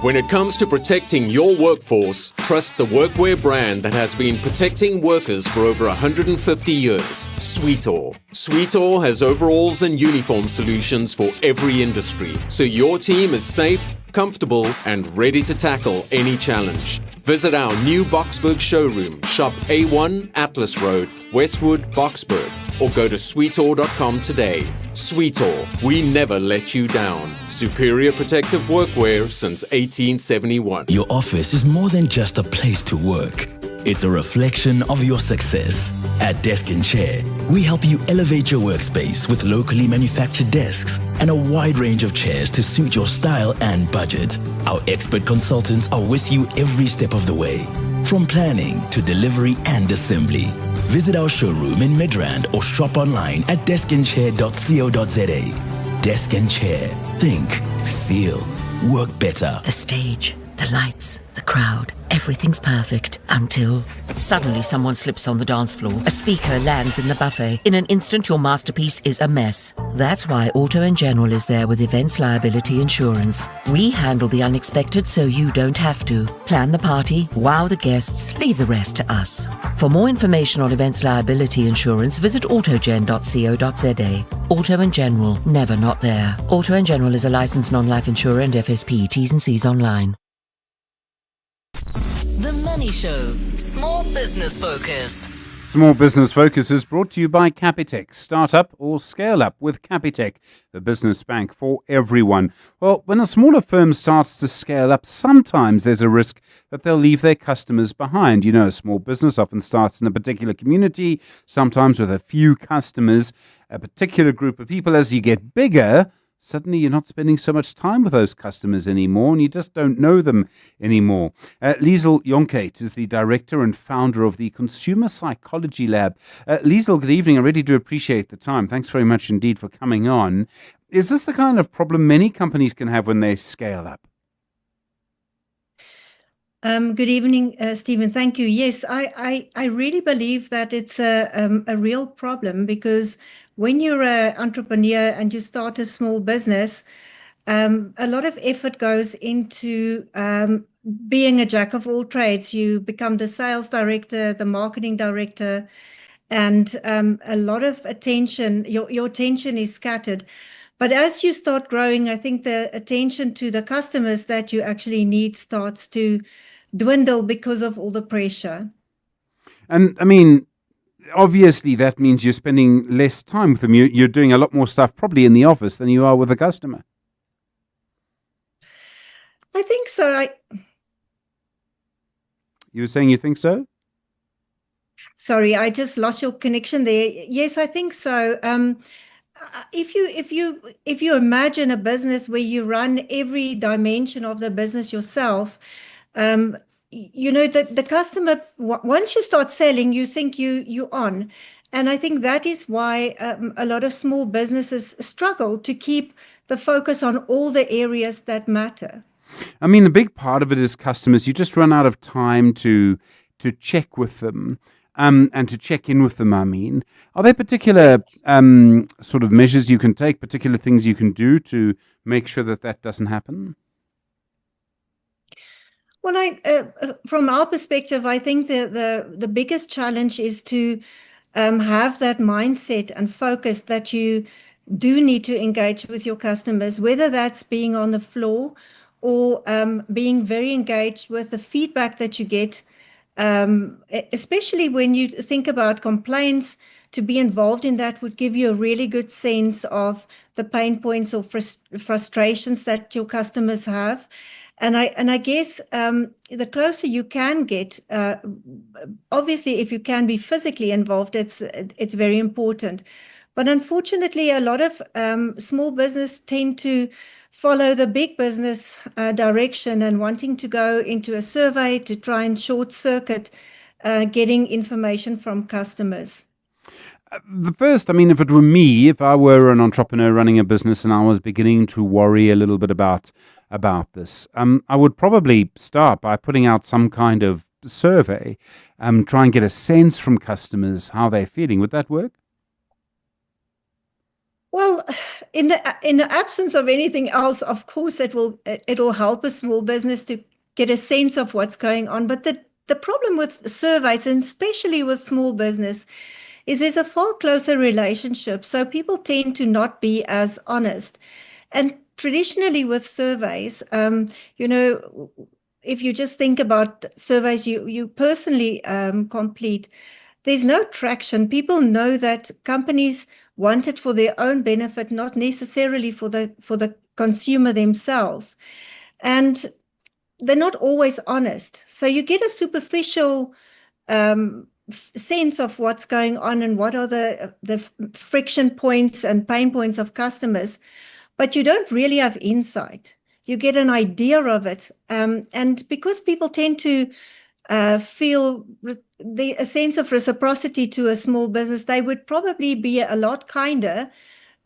When it comes to protecting your workforce, trust the workwear brand that has been protecting workers for over 150 years, Sweetall. Sweetall has overalls and uniform solutions for every industry, so your team is safe, comfortable, and ready to tackle any challenge. Visit our new Boksburg showroom, shop A1 Atlas Road, Westwood, Boksburg, or go to sweetall.com today. Sweetall, we never let you down. Superior protective workwear since 1871. Your office is more than just a place to work. It's a reflection of your success. At Desk and Chair, we help you elevate your workspace with locally manufactured desks and a wide range of chairs to suit your style and budget. Our expert consultants are with you every step of the way, from planning to delivery and assembly. Visit our showroom in Midrand or shop online at deskandchair.co.za. Desk and Chair. Think, feel, work better. The stage, the lights, the crowd, everything's perfect until suddenly someone slips on the dance floor. A speaker lands in the buffet. In an instant, your masterpiece is a mess. That's why Auto & General is there with Events Liability Insurance. We handle the unexpected so you don't have to. Plan the party, wow the guests, leave the rest to us. For more information on Events Liability Insurance, visit autogen.co.za. Auto & General, never not there. Auto & General is a licensed non-life insurer and FSP. T's and C's online. The Money Show. Small Business Focus. Small Business Focus is brought to you by Capitec. Start up or scale up with Capitec, the business bank for everyone. Well, when a smaller firm starts to scale up, sometimes there's a risk that they'll leave their customers behind. You know, a small business often starts in a particular community, sometimes with a few customers, a particular group of people. As you get bigger, suddenly you're not spending so much time with those customers anymore, and you just don't know them anymore. Liesel Jonkate is the director and founder of the Consumer Psychology Lab. Liesel, good evening. I really do appreciate the time. Thanks very much indeed for coming on. Is this the kind of problem many companies can have when they scale up? Good evening, Stephen. Thank you. Yes, I really believe that it's a real problem, because when you're an entrepreneur and you start a small business, a lot of effort goes into being a jack of all trades. You become the sales director, the marketing director, and a lot of attention, your attention is scattered. But as you start growing, I think the attention to the customers that you actually need starts to dwindle because of all the pressure. And I mean, obviously that means you're spending less time with them. You're doing a lot more stuff probably in the office than you are with the customer. I think so. You were saying you think so? Sorry, I just lost your connection there. Yes, I think so. If you imagine a business where you run every dimension of the business yourself, you know, the customer, once you start selling, you think you're on. And I think that is why a lot of small businesses struggle to keep the focus on all the areas that matter. I mean, a big part of it is customers. You just run out of time to check with them and to check in with them, I mean. Are there particular sort of measures you can take, particular things you can do to make sure that doesn't happen? Well, from our perspective, I think the biggest challenge is to have that mindset and focus that you do need to engage with your customers, whether that's being on the floor or being very engaged with the feedback that you get, especially when you think about complaints. To be involved in that would give you a really good sense of the pain points or frustrations that your customers have. And I guess the closer you can get, obviously, if you can be physically involved, it's very important. But unfortunately, a lot of small business tend to follow the big business direction and wanting to go into a survey to try and short circuit getting information from customers. The first, if it were me, if I were an entrepreneur running a business and I was beginning to worry a little bit about this, I would probably start by putting out some kind of survey, try and get a sense from customers how they're feeling. Would that work? Well, in the absence of anything else, of course, it'll help a small business to get a sense of what's going on. But the problem with surveys, and especially with small business, is there's a far closer relationship. So people tend to not be as honest. And traditionally with surveys, if you just think about surveys you personally complete, there's no traction. People know that companies want it for their own benefit, not necessarily for the consumer themselves. And they're not always honest. So you get a superficial sense of what's going on and what are the friction points and pain points of customers, but you don't really have insight. You get an idea of it. And because people tend to feel a sense of reciprocity to a small business, they would probably be a lot kinder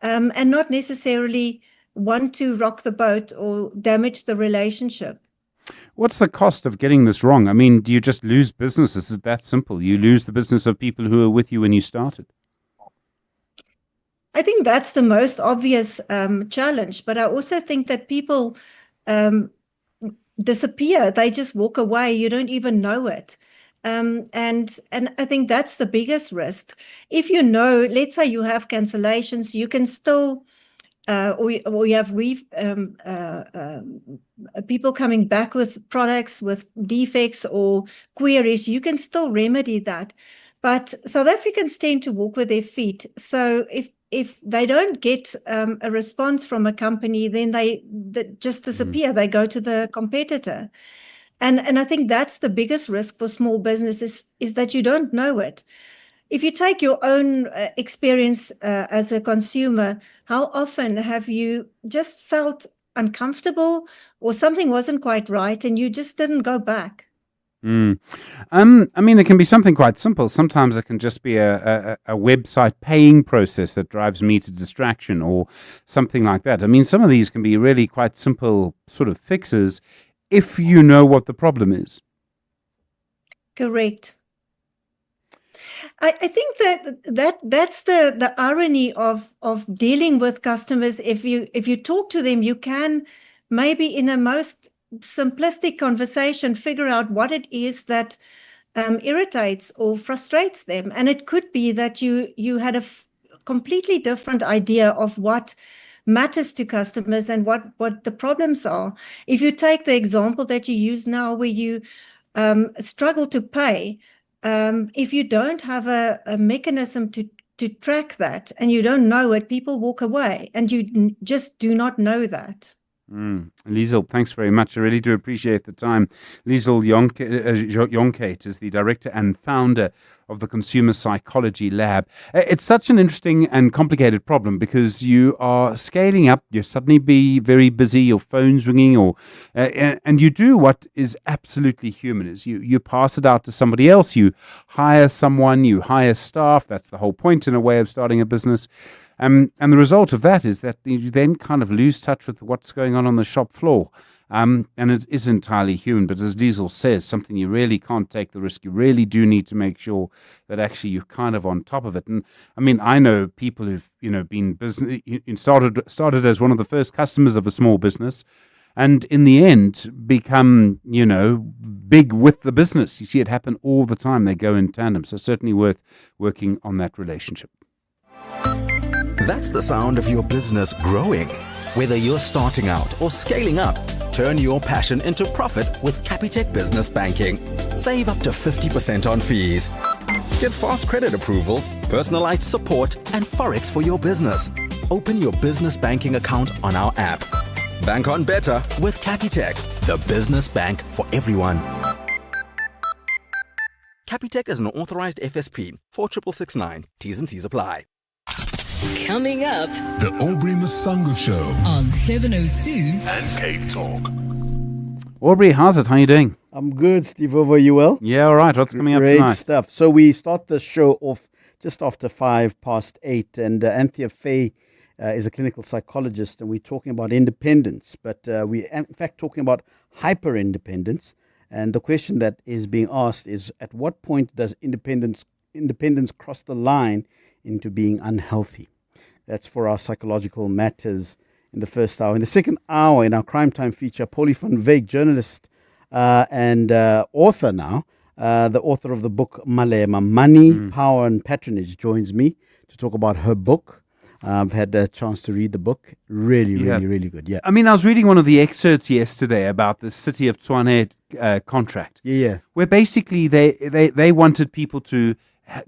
and not necessarily want to rock the boat or damage the relationship. What's the cost of getting this wrong? Do you just lose business? Is it that simple? You lose the business of people who were with you when you started? I think that's the most obvious challenge, but I also think that people disappear. They just walk away. You don't even know it. And I think that's the biggest risk. If you know, let's say you have cancellations, you can still, or you have people coming back with products with defects or queries, you can still remedy that. But South Africans tend to walk with their feet. So if they don't get a response from a company, then they just disappear. They go to the competitor. And I think that's the biggest risk for small businesses is that you don't know it. If you take your own experience as a consumer, how often have you just felt uncomfortable or something wasn't quite right and you just didn't go back? It can be something quite simple. Sometimes it can just be a website paying process that drives me to distraction or something like that. Some of these can be really quite simple sort of fixes if you know what the problem is. Correct. I think that's the irony of dealing with customers. If you talk to them, you can maybe in a most simplistic conversation figure out what it is that irritates or frustrates them. And it could be that you had a completely different idea of what matters to customers and what the problems are. If you take the example that you use now where you struggle to pay, if you don't have a mechanism to track that and you don't know it, people walk away and you just do not know that. Liesl, thanks very much. I really do appreciate the time. Liesl Jonkate is the director and founder of the Consumer Psychology Lab. It's such an interesting and complicated problem because you are scaling up, you suddenly be very busy, your phone's ringing, and you do what is absolutely human, is you pass it out to somebody else, you hire someone, you hire staff. That's the whole point in a way of starting a business. And the result of that is that you then kind of lose touch with what's going on the shop floor. And it is entirely human. But as Liesl says, something you really can't take the risk. You really do need to make sure that actually you're kind of on top of it. And I know people who've been business started as one of the first customers of a small business, and in the end become big with the business. You see it happen all the time. They go in tandem. So certainly worth working on that relationship. That's the sound of your business growing. Whether you're starting out or scaling up, turn your passion into profit with Capitec Business Banking. Save up to 50% on fees. Get fast credit approvals, personalized support, and Forex for your business. Open your business banking account on our app. Bank on better with Capitec, the business bank for everyone. Capitec is an authorized FSP 46669. T's and C's apply. Coming up, The Aubrey Masango Show on 702 and Cape Talk. Aubrey, how's it? How are you doing? I'm good, Steve. Over you well? Yeah, all right. What's coming up tonight? tonight? Great stuff. So we start the show off just after 8:05. And Anthea Faye is a clinical psychologist, and we're talking about independence. But we're in fact talking about hyper-independence. And the question that is being asked is, at what point does independence cross the line into being unhealthy? That's for our psychological matters in the first hour. In the second hour, in our Crime Time feature, Paulie van Wyk, journalist and author now, the author of the book Malema, Money, Power and Patronage, joins me to talk about her book. I've had a chance to read the book. Really good. Yeah. I mean, I was reading one of the excerpts yesterday about the City of Tshwane contract. Yeah. Where basically they wanted people to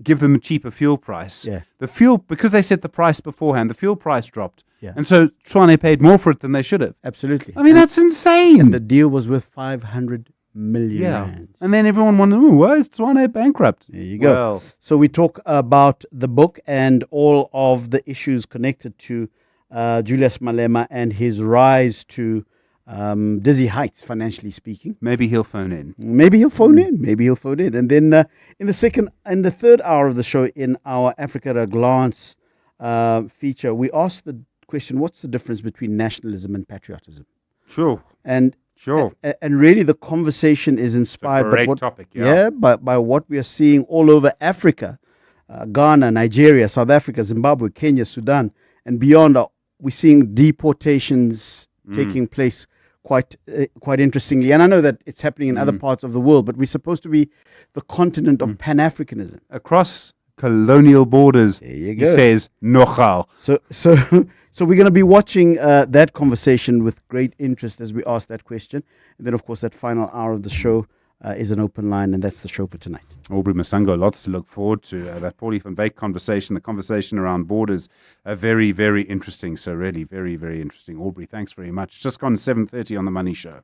give them a cheaper fuel price. Yeah. The fuel, because they set the price beforehand, the fuel price dropped. Yeah. And so Tshwane paid more for it than they should have. Absolutely. I mean, that's insane. And the deal was worth 500 million rands. And then everyone wondered, why is Tshwane bankrupt? There you go. Well, so we talk about the book and all of the issues connected to Julius Malema and his rise to dizzy heights, financially speaking. maybe he'll phone in. Maybe he'll phone in. And then in the third hour of the show, in our Africa at a Glance feature, we asked the question, what's the difference between nationalism and patriotism? Sure. And really the conversation is inspired great by topic, by what we are seeing all over Africa, Ghana, Nigeria, South Africa, Zimbabwe, Kenya, Sudan, and beyond. We're seeing deportations taking place quite interestingly. And I know that it's happening in other parts of the world, but we're supposed to be the continent of Pan-Africanism. Across colonial borders, there you he says, nogal. So we're going to be watching that conversation with great interest as we ask that question. And then, of course, that final hour of the show is an open line, and that's the show for tonight. Aubrey Masango, lots to look forward to. That Paulie van Wyk conversation, the conversation around borders, very, very interesting. So really, very, very interesting. Aubrey, thanks very much. Just gone 7:30 on The Money Show.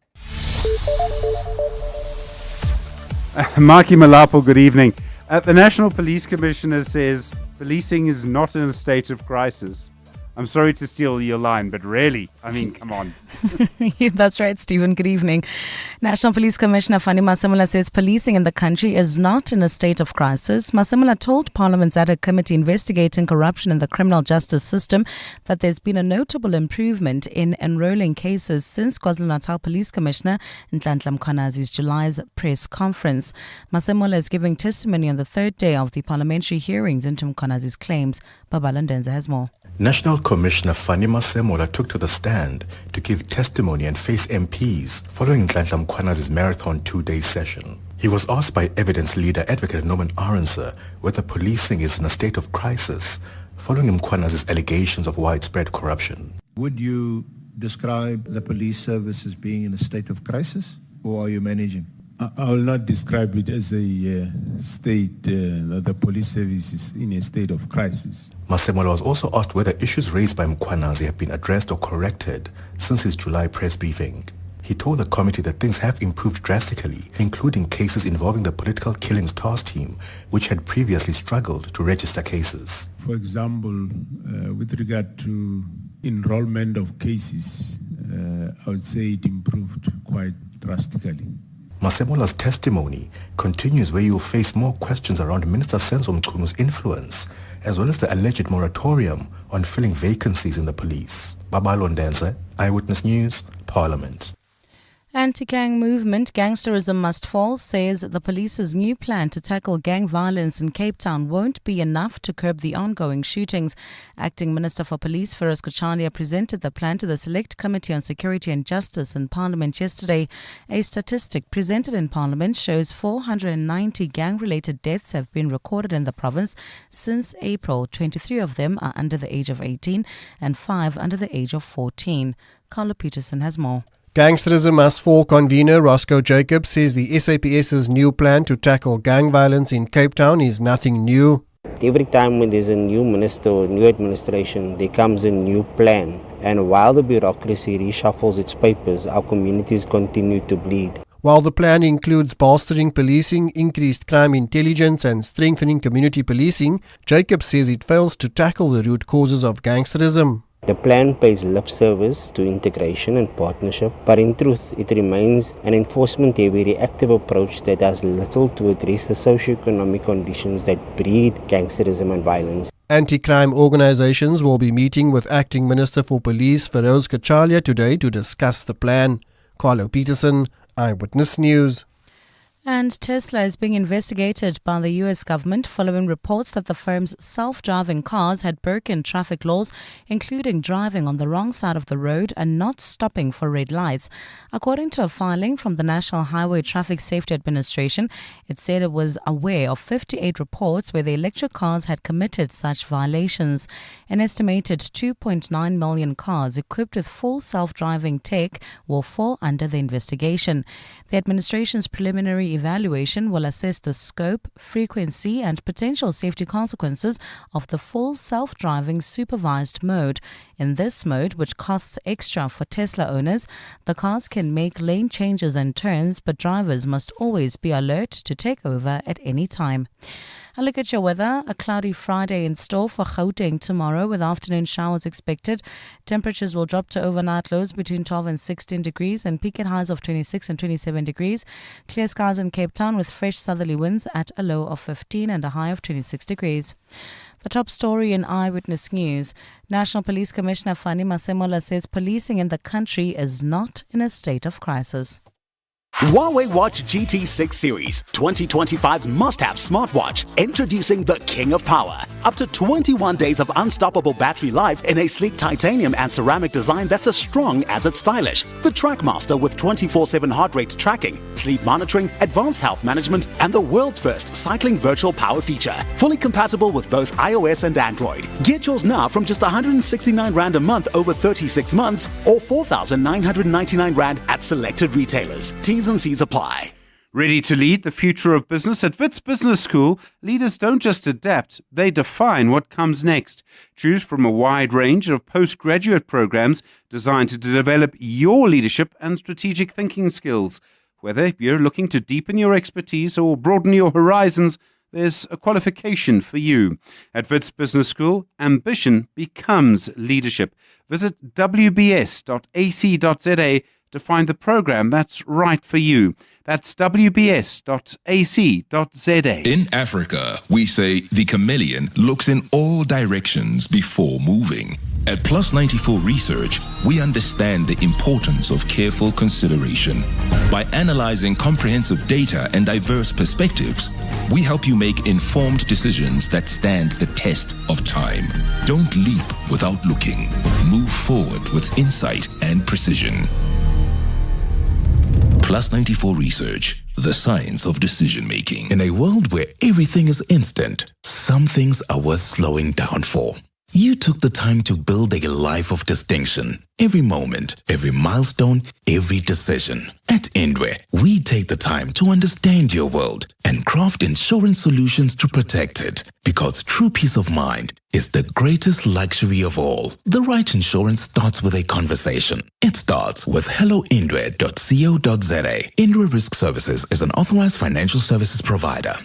Maki Malapo, good evening. The National Police Commissioner says policing is not in a state of crisis. I'm sorry to steal your line, but really, I mean, come on. That's right, Stephen. Good evening. National Police Commissioner Fani Masemola says policing in the country is not in a state of crisis. Masemola told Parliament's ad hoc committee investigating corruption in the criminal justice system that there's been a notable improvement in enrolling cases since KwaZulu-Natal Police Commissioner Nhlanhla Mkhwanazi's July's press conference. Masemola is giving testimony on the third day of the parliamentary hearings into Mkhwanazi's claims. Babala Ndenza has more. National Commissioner Fani Masemola took to the stand to give testimony and face MPs following Nhlanhla Mkhwanazi's marathon 2-day session. He was asked by evidence leader Advocate Norman Arendse whether policing is in a state of crisis following Mkhwanazi's allegations of widespread corruption. Would you describe the police service as being in a state of crisis, or are you managing? I will not describe it as a state that the police service is in a state of crisis. Masemola was also asked whether issues raised by Mkhwanazi have been addressed or corrected since his July press briefing. He told the committee that things have improved drastically, including cases involving the Political Killings Task Team, which had previously struggled to register cases. For example, with regard to enrollment of cases, I would say it improved quite drastically. Masemola's testimony continues where you will face more questions around Minister Senzo Mchunu influence, as well as the alleged moratorium on filling vacancies in the police. Babalo Ndenze, Eyewitness News, Parliament. Anti-gang movement Gangsterism Must Fall says the police's new plan to tackle gang violence in Cape Town won't be enough to curb the ongoing shootings. Acting Minister for Police Feroz Kachania presented the plan to the Select Committee on Security and Justice in Parliament yesterday. A statistic presented in Parliament shows 490 gang-related deaths have been recorded in the province since April. 23 of them are under the age of 18 and 5 under the age of 14. Carla Peterson has more. Gangsterism Must Fall convener Roscoe Jacob says the SAPS's new plan to tackle gang violence in Cape Town is nothing new. Every time when there's a new minister or new administration, there comes a new plan. And while the bureaucracy reshuffles its papers, our communities continue to bleed. While the plan includes bolstering policing, increased crime intelligence and strengthening community policing, Jacob says it fails to tackle the root causes of gangsterism. The plan pays lip service to integration and partnership, but in truth, it remains an enforcement-heavy reactive approach that does little to address the socio-economic conditions that breed gangsterism and violence. Anti-crime organizations will be meeting with Acting Minister for Police Feroz Kachalia today to discuss the plan. Carlo Peterson, Eyewitness News. And Tesla is being investigated by the US government following reports that the firm's self-driving cars had broken traffic laws, including driving on the wrong side of the road and not stopping for red lights. According to a filing from the National Highway Traffic Safety Administration, it said it was aware of 58 reports where the electric cars had committed such violations. An estimated 2.9 million cars equipped with full self-driving tech will fall under the investigation. The administration's preliminary evaluation will assess the scope, frequency and potential safety consequences of the full self-driving supervised mode. In this mode, which costs extra for Tesla owners, the cars can make lane changes and turns, but drivers must always be alert to take over at any time. A look at your weather. A cloudy Friday in store for Gauteng tomorrow with afternoon showers expected. Temperatures will drop to overnight lows between 12 and 16 degrees and peak at highs of 26 and 27 degrees. Clear skies in Cape Town with fresh southerly winds at a low of 15 and a high of 26 degrees. The top story in Eyewitness News. National Police Commissioner Fani Masemola says policing in the country is not in a state of crisis. Huawei Watch GT6 Series, 2025's must-have smartwatch, introducing the King of Power. Up to 21 days of unstoppable battery life in a sleek titanium and ceramic design that's as strong as it's stylish. The Trackmaster with 24/7 heart rate tracking, sleep monitoring, advanced health management, and the world's first cycling virtual power feature. Fully compatible with both iOS and Android. Get yours now from just 169 Rand a month over 36 months or 4,999 Rand at selected retailers. T's and C's apply. Ready to lead the future of business? At Wits Business School, leaders don't just adapt, they define what comes next. Choose from a wide range of postgraduate programs designed to develop your leadership and strategic thinking skills. Whether you're looking to deepen your expertise or broaden your horizons, there's a qualification for you. At Wits Business School, ambition becomes leadership. Visit wbs.ac.za to find the program that's right for you. That's wbs.ac.za. In Africa, we say the chameleon looks in all directions before moving. At Plus 94 Research, we understand the importance of careful consideration. By analyzing comprehensive data and diverse perspectives, we help you make informed decisions that stand the test of time. Don't leap without looking. Move forward with insight and precision. Plus 94 Research, the science of decision making. In a world where everything is instant, some things are worth slowing down for. You took the time to build a life of distinction. Every moment, every milestone, every decision. At Indwe, we take the time to understand your world and craft insurance solutions to protect it. Because true peace of mind is the greatest luxury of all. The right insurance starts with a conversation. It starts with helloindwe.co.za. Indwe Risk Services is an authorized financial services provider.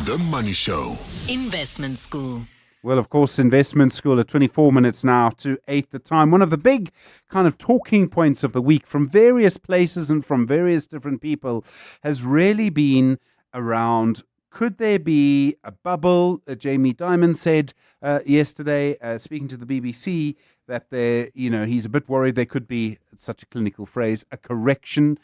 The Money Show. Investment School. Well, of course, Investment School at 24 minutes now to 8 the time. One of the big kind of talking points of the week from various places and from various different people has really been around, could there be a bubble? Jamie Dimon said yesterday, speaking to the BBC, that he's a bit worried there could be, such a clinical phrase, a correction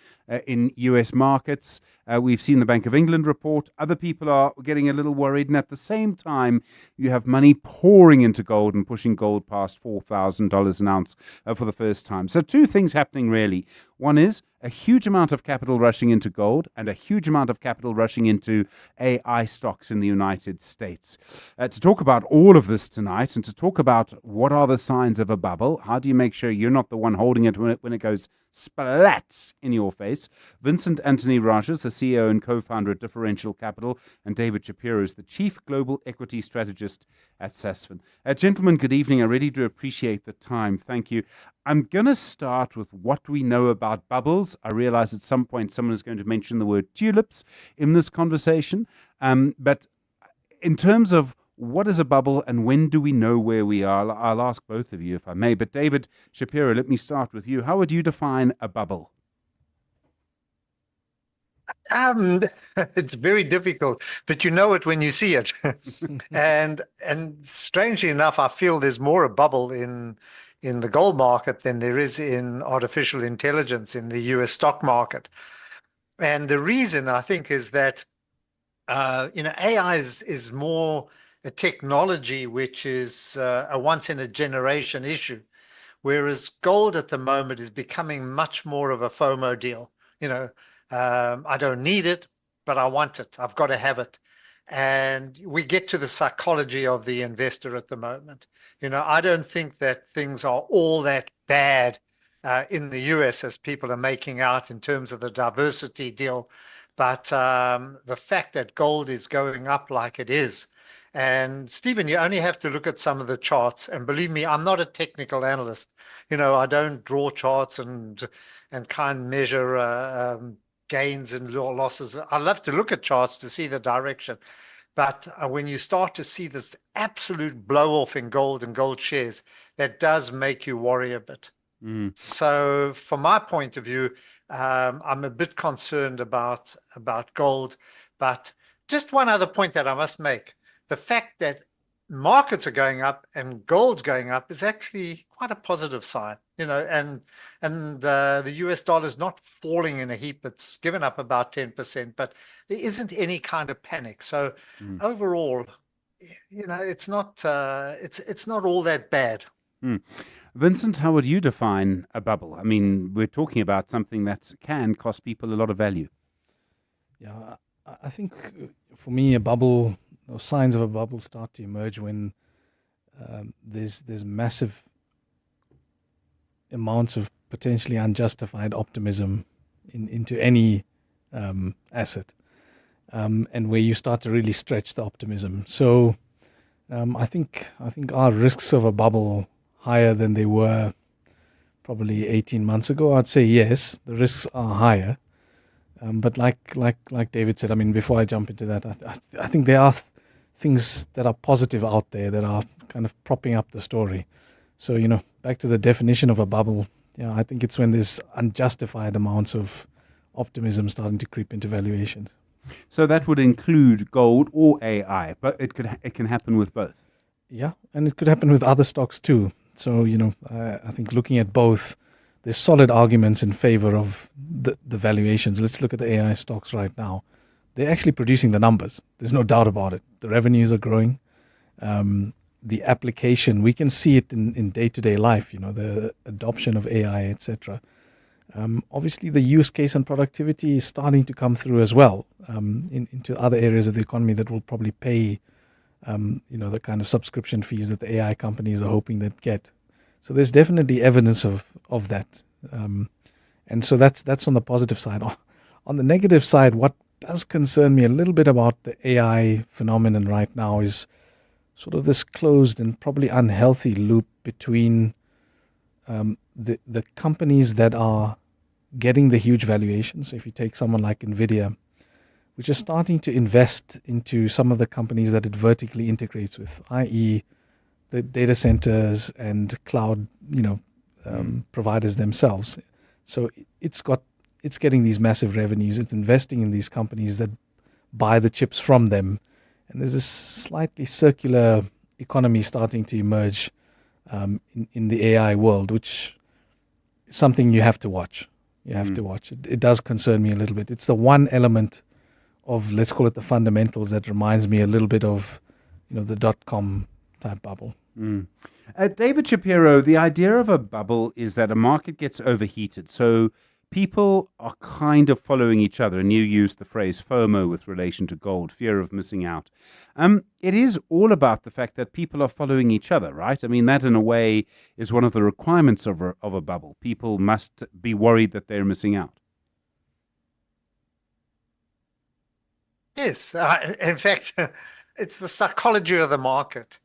in US markets. We've seen the Bank of England report. Other people are getting a little worried. And at the same time, you have money pouring into gold and pushing gold past $4,000 an ounce for the first time. So two things happening, really. One is a huge amount of capital rushing into gold and a huge amount of capital rushing into AI stocks in the United States. To talk about all of this tonight and to talk about what are the signs of a bubble, how do you make sure you're not the one holding it when it goes splat in your face? Vincent Anthony Rajas, the CEO and co-founder at Differential Capital, and David Shapiro is the Chief Global Equity Strategist at Sasfin. Gentlemen, good evening. I really do appreciate the time. Thank you. I'm going to start with what we know about bubbles. I realize at some point someone is going to mention the word tulips in this conversation. But in terms of what is a bubble and when do we know where we are? I'll ask both of you if I may. But David Shapiro, let me start with you. How would you define a bubble? It's very difficult, but you know it when you see it. And strangely enough, I feel there's more a bubble in the gold market than there is in artificial intelligence in the US stock market. And the reason I think is that AI is more a technology which is a once in a generation issue, whereas gold at the moment is becoming much more of a FOMO deal. I don't need it, but I want it. I've got to have it. And we get to the psychology of the investor at the moment. I don't think that things are all that bad in the US as people are making out in terms of the diversity deal. But the fact that gold is going up like it is, and Stephen, you only have to look at some of the charts. And believe me, I'm not a technical analyst. I don't draw charts and kind of measure gains and losses. I love to look at charts to see the direction. But when you start to see this absolute blow off in gold and gold shares, that does make you worry a bit. So from my point of view, I'm a bit concerned about gold. But just one other point that I must make. The fact that markets are going up and gold's going up is actually quite a positive sign, and the US dollar is not falling in a heap. It's given up about 10%, but there isn't any kind of panic. So overall, it's not all that bad. Vincent, how would you define a bubble? I mean, we're talking about something that can cost people a lot of value. Yeah, I think for me, a bubble, or signs of a bubble start to emerge when there's massive amounts of potentially unjustified optimism into any asset, and where you start to really stretch the optimism. So I think our risks of a bubble higher than they were probably 18 months ago? I'd say yes, the risks are higher. But like David said, I mean, before I jump into that, I think there are things that are positive out there that are kind of propping up the story. So, back to the definition of a bubble, I think it's when there's unjustified amounts of optimism starting to creep into valuations. So that would include gold or AI, but it can happen with both. Yeah, and it could happen with other stocks too. So, I think looking at both, there's solid arguments in favor of the valuations. Let's look at the AI stocks right now. They're actually producing the numbers. There's no doubt about it. The revenues are growing. The application, we can see it in day-to-day life, the adoption of AI, etc. Obviously, the use case and productivity is starting to come through as well into other areas of the economy that will probably pay the kind of subscription fees that the AI companies are hoping they'd get. So there's definitely evidence of that. And so that's on the positive side. On the negative side, what does concern me a little bit about the AI phenomenon right now is sort of this closed and probably unhealthy loop between the companies that are getting the huge valuations. So if you take someone like NVIDIA, which is starting to invest into some of the companies that it vertically integrates with, i.e. the data centers and cloud, providers themselves. So it's getting these massive revenues. It's investing in these companies that buy the chips from them. And there's this slightly circular economy starting to emerge in the AI world, which is something you have to watch. You have to watch. It does concern me a little bit. It's the one element of, let's call it the fundamentals, that reminds me a little bit of, the .com type bubble. David Shapiro, the idea of a bubble is that a market gets overheated. So people are kind of following each other. And you used the phrase FOMO with relation to gold, fear of missing out. It is all about the fact that people are following each other, right? I mean, that in a way is one of the requirements of a bubble. People must be worried that they're missing out. Yes. In fact, it's the psychology of the market.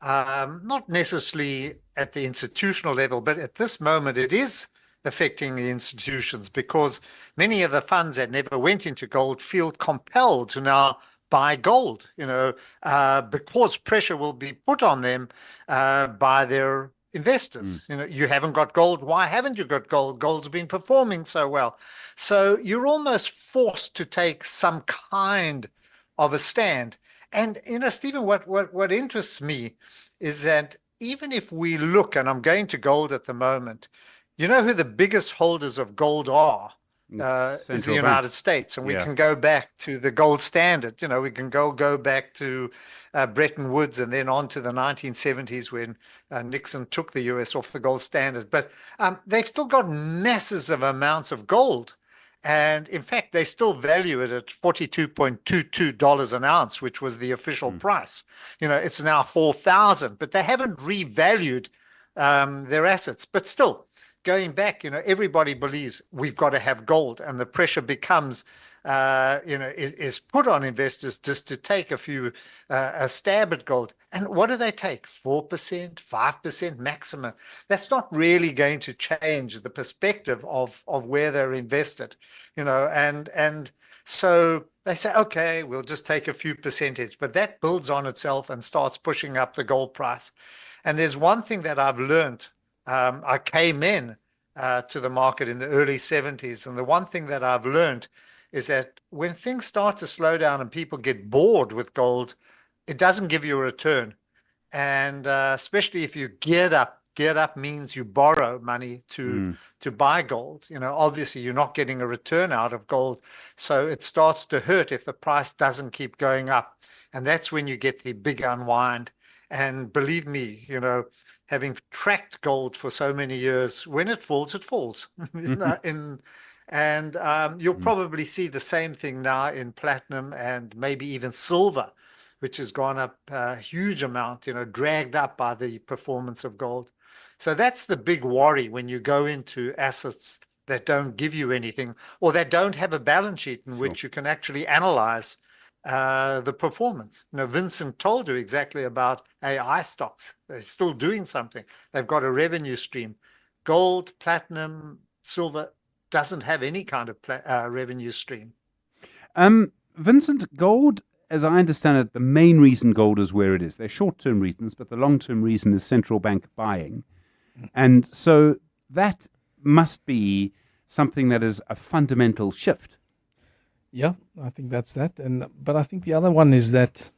Not necessarily at the institutional level, but at this moment it is affecting the institutions, because many of the funds that never went into gold feel compelled to now buy gold, because pressure will be put on them by their investors. You haven't got gold. Why haven't you got gold? Gold's been performing so well. So you're almost forced to take some kind of a stand. And, Stephen, what interests me is that even if we look, and I'm going to gold at the moment, you know who the biggest holders of gold are? Is the United States, and we can go back to the gold standard. We can go back to Bretton Woods, and then on to the 1970s when Nixon took the US off the gold standard. But they've still got masses of amounts of gold, and in fact, they still value it at $42.22 an ounce, which was the official price. It's now 4,000, but they haven't revalued their assets. But still, going back, everybody believes we've got to have gold, and the pressure becomes, is put on investors just to take a stab at gold. And what do they take? 4%, 5% maximum. That's not really going to change the perspective of where they're invested, and so they say, okay, we'll just take a few percentage, but that builds on itself and starts pushing up the gold price. And there's one thing that I've learned. I came in to the market in the early 70s. And the one thing that I've learned is that when things start to slow down and people get bored with gold, it doesn't give you a return. And especially if you geared up means you borrow money to buy gold. Obviously you're not getting a return out of gold. So it starts to hurt if the price doesn't keep going up. And that's when you get the big unwind. And believe me, having tracked gold for so many years, when it falls, it falls. You'll probably see the same thing now in platinum and maybe even silver, which has gone up a huge amount, dragged up by the performance of gold. So that's the big worry when you go into assets that don't give you anything, or that don't have a balance sheet in which you can actually analyze the performance. Vincent told you exactly about AI stocks. They're still doing something. They've got a revenue stream. Gold, platinum, silver doesn't have any kind of revenue stream. Vincent, gold, as I understand it, the main reason gold is where it is. They're short-term reasons, but the long-term reason is central bank buying. And so that must be something that is a fundamental shift. Yeah, I think that's that. But I think the other one is that,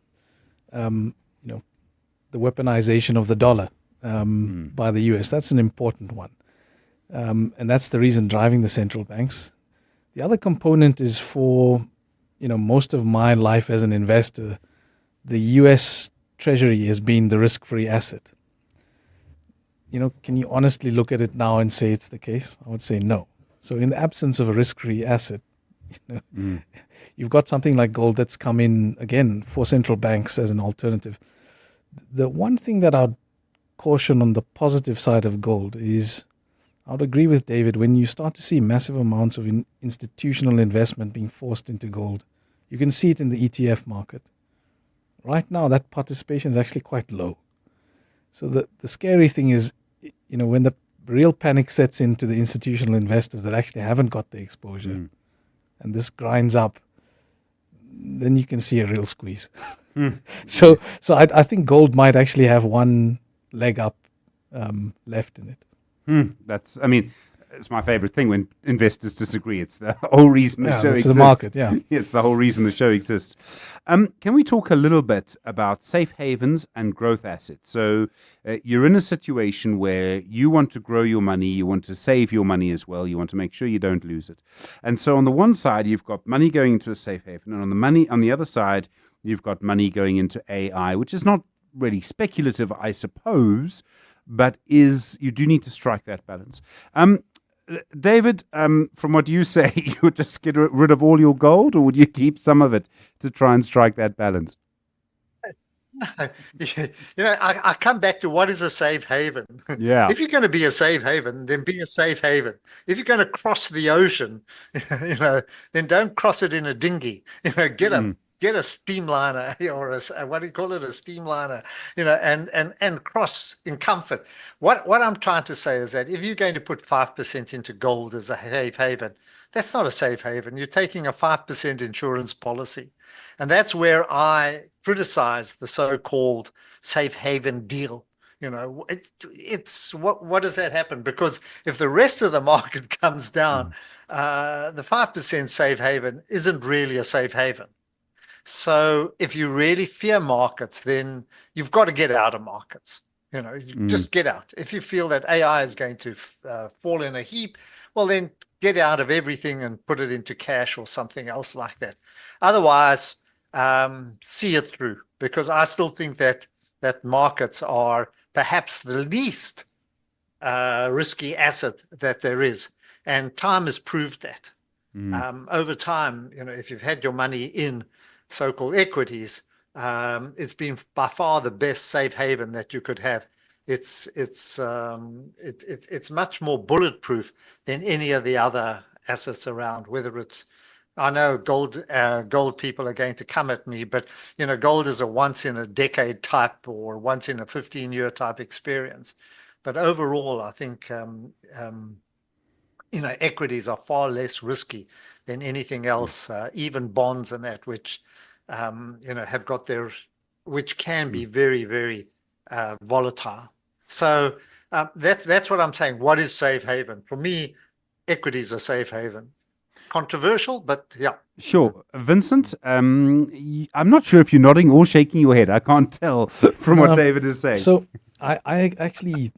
the weaponization of the dollar by the US. That's an important one. And that's the reason driving the central banks. The other component is for, most of my life as an investor, the US Treasury has been the risk-free asset. Can you honestly look at it now and say it's the case? I would say no. So in the absence of a risk-free asset, you've got something like gold that's come in again for central banks as an alternative. The one thing that I'd caution on the positive side of gold is, I would agree with David, when you start to see massive amounts of institutional investment being forced into gold, you can see it in the ETF market. Right now, that participation is actually quite low. So the scary thing is, when the real panic sets into the institutional investors that actually haven't got the exposure, and this grinds up, then you can see a real squeeze. So I think gold might actually have one leg up left in it. It's my favorite thing when investors disagree. It's the whole reason the show exists. It's the market, yeah. It's the whole reason the show exists. Can we talk a little bit about safe havens and growth assets? So you're in a situation where you want to grow your money, you want to save your money as well, you want to make sure you don't lose it. And so on the one side, you've got money going into a safe haven, and on the other side, you've got money going into AI, which is not really speculative, I suppose, but you do need to strike that balance. David, from what you say, you would just get rid of all your gold, or would you keep some of it to try and strike that balance? I come back to what is a safe haven. Yeah. If you're going to be a safe haven, then be a safe haven. If you're going to cross the ocean, then don't cross it in a dinghy. Get a steamliner or what do you call it? A steamliner, and cross in comfort. What I'm trying to say is that if you're going to put 5% into gold as a safe haven, That's not a safe haven. You're taking a 5% insurance policy. And that's where I criticize the so-called safe haven deal. You know, it's what does that happen? Because if the rest of the market comes down, the 5% safe haven isn't really a safe haven. So if you really fear markets, then you've got to get out of markets. You know, just get out. If you feel that AI is going to fall in a heap, well, then get out of everything and put it into cash or something else like that. Otherwise, see it through, because I still think that markets are perhaps the least risky asset that there is. And time has proved that. Over time, you know, if you've had your money in so-called equities, it's been by far the best safe haven that you could have. It's much more bulletproof than any of the other assets around. Whether it's, I know gold people are going to come at me, but you know, gold is a once in a decade type or once in a 15-year type experience. But overall, I think you know, equities are far less risky than anything else, even bonds and that, which you know, have got their, which can be very, very volatile. So that's what I'm saying. What is safe haven? For me, equities are safe haven. Controversial, but yeah. Sure. Vincent, I'm not sure if you're nodding or shaking your head. I can't tell from what David is saying. So I actually,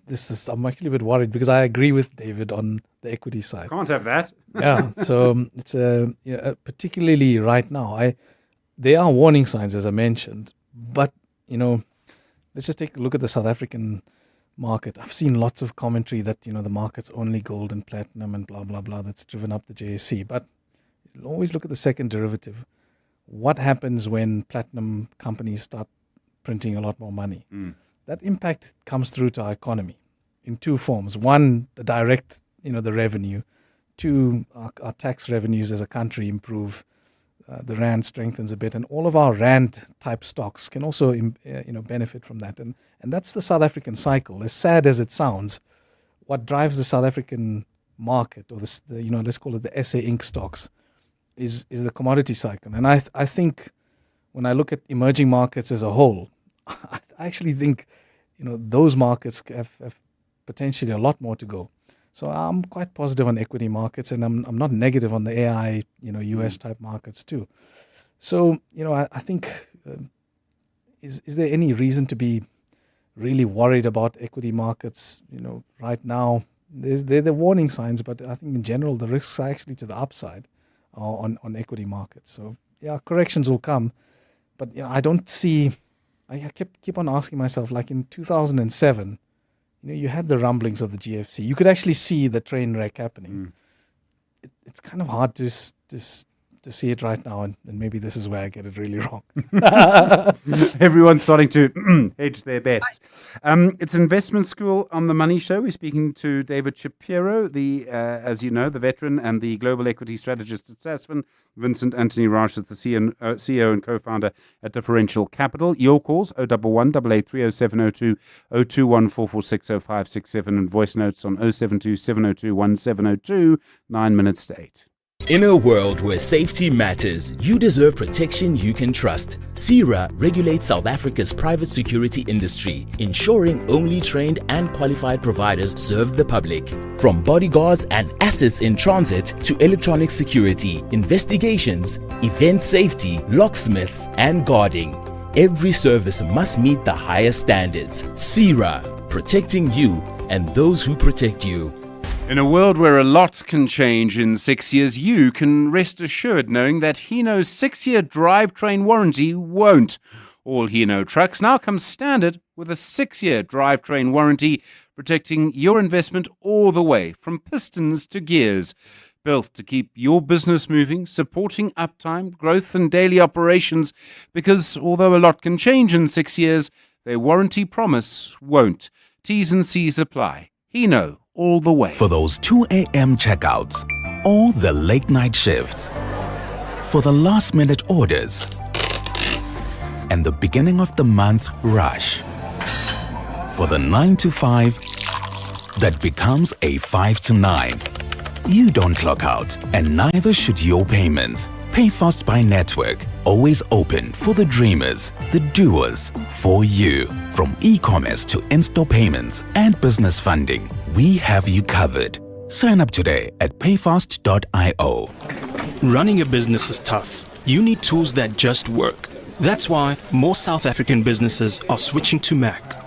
I'm actually a bit worried because I agree with David on the equity side. Can't have that. Yeah. So it's you know, particularly right now, there are warning signs, as I mentioned, but you know, let's just take a look at the South African market. I've seen lots of commentary that, you know, the market's only gold and platinum and blah, blah, blah, that's driven up the JSE. But you'll always look at the second derivative. What happens when platinum companies start printing a lot more money? That impact comes through to our economy in two forms. One, the direct, you know, the revenue. Two, our tax revenues as a country improve. The rand strengthens a bit, and all of our rand type stocks can also you know, benefit from that. And that's the South African cycle. As sad as it sounds, what drives the South African market, or the you know, let's call it the SA Inc. stocks, is the commodity cycle. And I think when I look at emerging markets as a whole, I actually think, you know, those markets have potentially a lot more to go. So I'm quite positive on equity markets, and I'm not negative on the AI, you know, US type markets too. So, you know, I think, is there any reason to be really worried about equity markets? You know, right now, there are warning signs, but I think in general, the risks are actually to the upside on equity markets. So yeah, corrections will come, but you know, I don't see, I keep on asking myself, like in 2007, you know, you had the rumblings of the GFC. You could actually see the train wreck happening. It's kind of hard to see it right now, and maybe this is where I get it really wrong. Everyone's starting to hedge their bets. It's Investment School on the Money Show. We're speaking to David Shapiro, as you know, the veteran and the global equity strategist at Sasfin. Vincent Anthony Rausch is the CEO and co-founder at Differential Capital. Your calls, 011 8830702, 0214460567, and voice notes on 072 702 1702, 9 minutes to 8. In a world where safety matters, you deserve protection you can trust. CIRA regulates South Africa's private security industry, ensuring only trained and qualified providers serve the public. From bodyguards and assets in transit to electronic security, investigations, event safety, locksmiths, and guarding, every service must meet the highest standards. CIRA, protecting you and those who protect you. In a world where a lot can change in 6 years, you can rest assured knowing that Hino's 6-year drivetrain warranty won't. All Hino trucks now come standard with a 6-year drivetrain warranty, protecting your investment all the way from pistons to gears. Built to keep your business moving, supporting uptime, growth and daily operations, because although a lot can change in 6 years, their warranty promise won't. T's and C's apply. Hino, all the way. For those 2 a.m. checkouts or the late night shifts, for the last minute orders and the beginning of the month rush, for the 9 to 5 that becomes a 5 to 9, You don't clock out, and neither should your payments. PayFast by Network, always open for the dreamers, the doers, for you. From e-commerce to in-store payments and business funding, we have you covered. Sign up today at payfast.io. Running a business is tough. You need tools that just work. That's why more South African businesses are switching to Mac.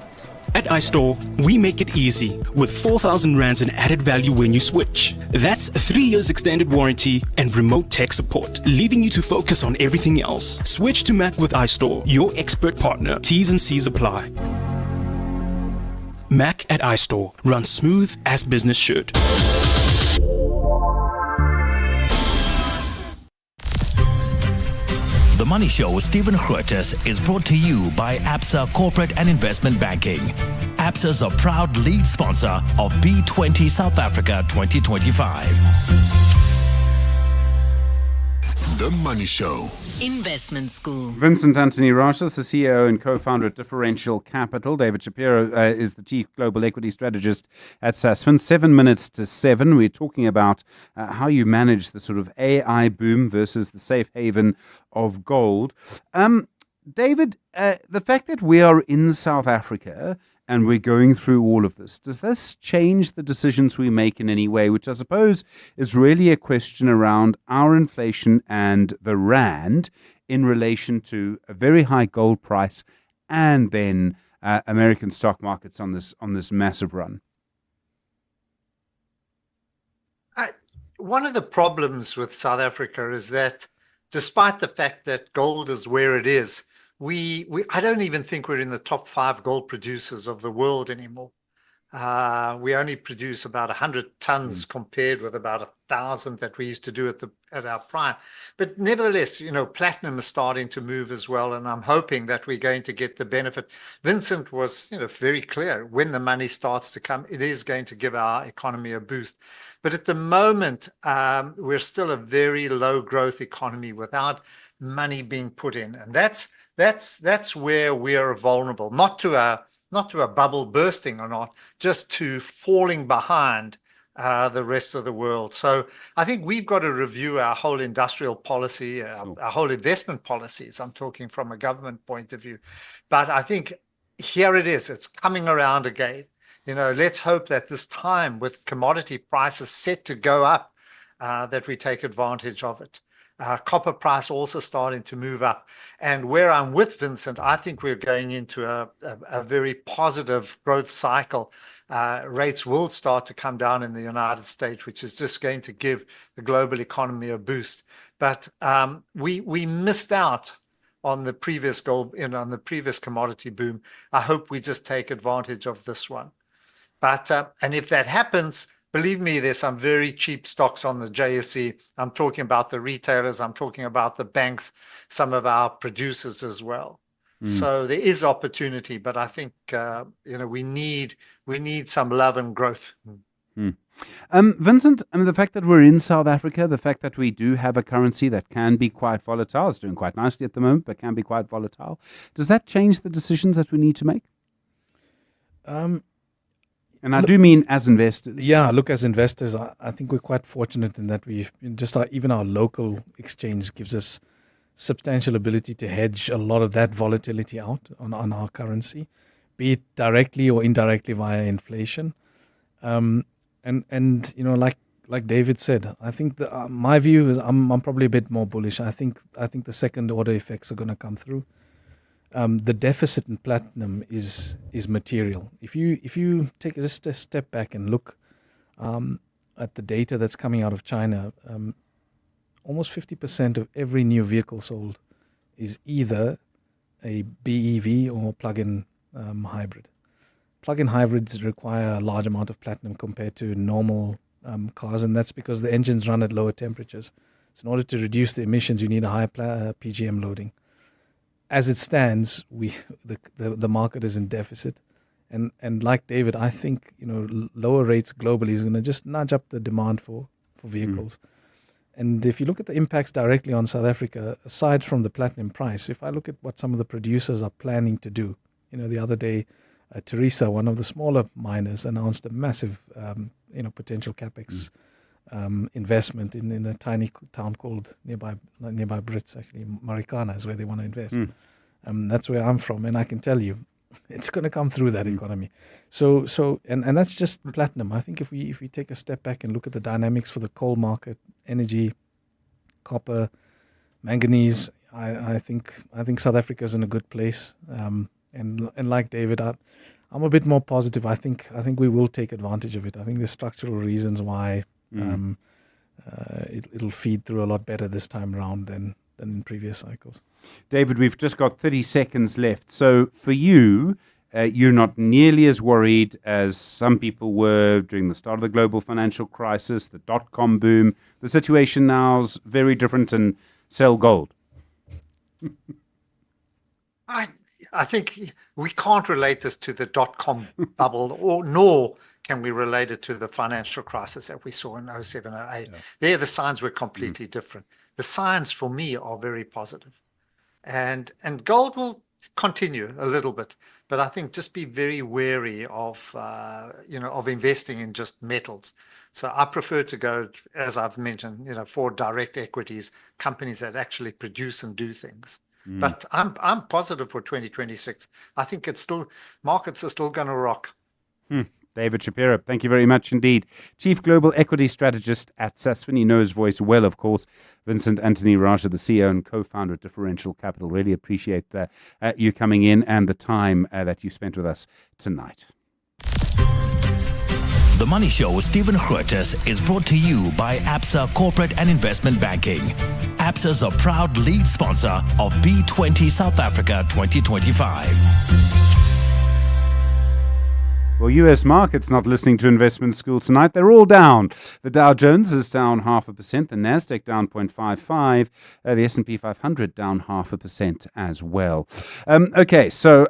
At iStore, we make it easy with 4,000 rands in added value when you switch. That's 3 years extended warranty and remote tech support, leaving you to focus on everything else. Switch to Mac with iStore, your expert partner. T's and C's apply. Mac at iStore runs smooth as business should. The Money Show with Stephen Grootes is brought to you by Absa Corporate and Investment Banking. Absa is a proud lead sponsor of B20 South Africa 2025. The Money Show. Investment School. Vincent Anthony Rochas, the CEO and co-founder of Differential Capital. David Shapiro is the Chief Global Equity Strategist at Sasfin. 7 minutes to 7. We're talking about how you manage the sort of AI boom versus the safe haven of gold. David, the fact that we are in South Africa and we're going through all of this, does this change the decisions we make in any way, which I suppose is really a question around our inflation and the rand in relation to a very high gold price and then American stock markets on this massive run? One of the problems with South Africa is that despite the fact that gold is where it is, I don't even think we're in the top 5 gold producers of the world anymore. We only produce about 100 tons compared with about 1,000 that we used to do at our prime. But nevertheless, platinum is starting to move as well, and I'm hoping that we're going to get the benefit. Vincent was, very clear. When the money starts to come, it is going to give our economy a boost. But at the moment, we're still a very low growth economy without money being put in, and that's where we're vulnerable, not to a bubble bursting or not, just to falling behind the rest of the world. So I think we've got to review our whole industrial policy, our whole investment policies. I'm talking from a government point of view, but I think here it is. It's coming around again. Let's hope that this time, with commodity prices set to go up, that we take advantage of it. Copper price also starting to move up. And where I'm with Vincent, I think we're going into a very positive growth cycle. Rates will start to come down in the United States, which is just going to give the global economy a boost. But we missed out on the previous gold, on the previous commodity boom. I hope we just take advantage of this one. But and if that happens, believe me, there's some very cheap stocks on the JSE. I'm talking about the retailers. I'm talking about the banks, some of our producers as well. So there is opportunity, but I think we need some love and growth. Vincent, the fact that we're in South Africa, the fact that we do have a currency that can be quite volatile, it's doing quite nicely at the moment, but can be quite volatile. Does that change the decisions that we need to make? And I do mean as investors. Yeah, look, as investors, I think we're quite fortunate in that we've just even our local exchange gives us substantial ability to hedge a lot of that volatility out on our currency, be it directly or indirectly via inflation. And like David said, I think my view is I'm probably a bit more bullish. I think the second order effects are going to come through. The deficit in platinum is material. If you take just a step back and look at the data that's coming out of China, almost 50% of every new vehicle sold is either a BEV or plug-in hybrid. Plug-in hybrids require a large amount of platinum compared to normal cars, and that's because the engines run at lower temperatures. So in order to reduce the emissions, you need a high PGM loading. As it stands, the market is in deficit, and like David, I think lower rates globally is going to just nudge up the demand for vehicles. And if you look at the impacts directly on South Africa, aside from the platinum price, if I look at what some of the producers are planning to do, the other day, Teresa, one of the smaller miners, announced a massive potential capex investment in a tiny town called nearby Brits, actually, Marikana is where they want to invest. That's where I'm from, and I can tell you, it's going to come through that economy. So that's just platinum. I think if we take a step back and look at the dynamics for the coal market, energy, copper, manganese, I think South Africa is in a good place. And like David, I'm a bit more positive. I think we will take advantage of it. I think there's structural reasons why it'll feed through a lot better this time around than in previous cycles. David, we've just got 30 seconds left. So for you, you're not nearly as worried as some people were during the start of the global financial crisis, the dot-com boom. The situation now is very different, and sell gold. I think we can't relate this to the dot-com bubble, nor can we relate it to the financial crisis that we saw in 07, 08. Yeah. There, the signs were completely different. The signs for me are very positive. And gold will continue a little bit, but I think just be very wary of investing in just metals. So I prefer to go, as I've mentioned, for direct equities, companies that actually produce and do things. But I'm positive for 2026. I think markets are still going to rock. David Shapiro, thank you very much indeed. Chief Global Equity Strategist at Sasfin. You know his voice well, of course. Vincent Anthony Raja, the CEO and co-founder of Differential Capital. Really appreciate you coming in and the time that you spent with us tonight. The Money Show with Stephen Grootes is brought to you by Absa Corporate and Investment Banking. Absa is a proud lead sponsor of B20 South Africa 2025. Well, U.S. markets not listening to Investment School tonight. They're all down. The Dow Jones is down 0.5%. The Nasdaq down 0.55%. The S&P 500 down 0.5% as well. Okay, so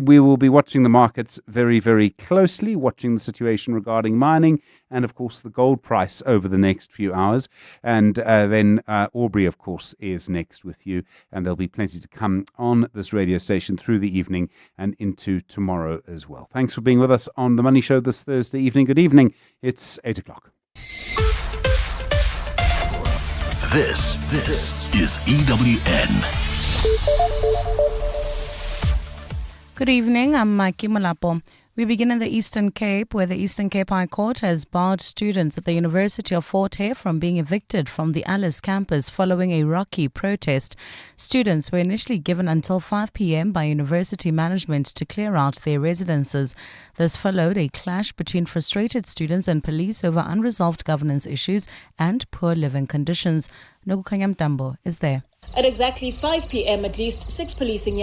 we will be watching the markets very, very closely, watching the situation regarding mining and, of course, the gold price over the next few hours. And then Aubrey, of course, is next with you. And there'll be plenty to come on this radio station through the evening and into tomorrow as well. Thanks for being with us on The Money Show this Thursday evening. Good evening. It's 8 o'clock. This is EWN. Good evening. I'm Maki Malapo. We begin in the Eastern Cape, where the Eastern Cape High Court has barred students at the University of Fort Hare from being evicted from the Alice campus following a rocky protest. Students were initially given until 5 p.m. by university management to clear out their residences. This followed a clash between frustrated students and police over unresolved governance issues and poor living conditions. Nogukanya Mtambo is there. At exactly 5 p.m., at least 6 policing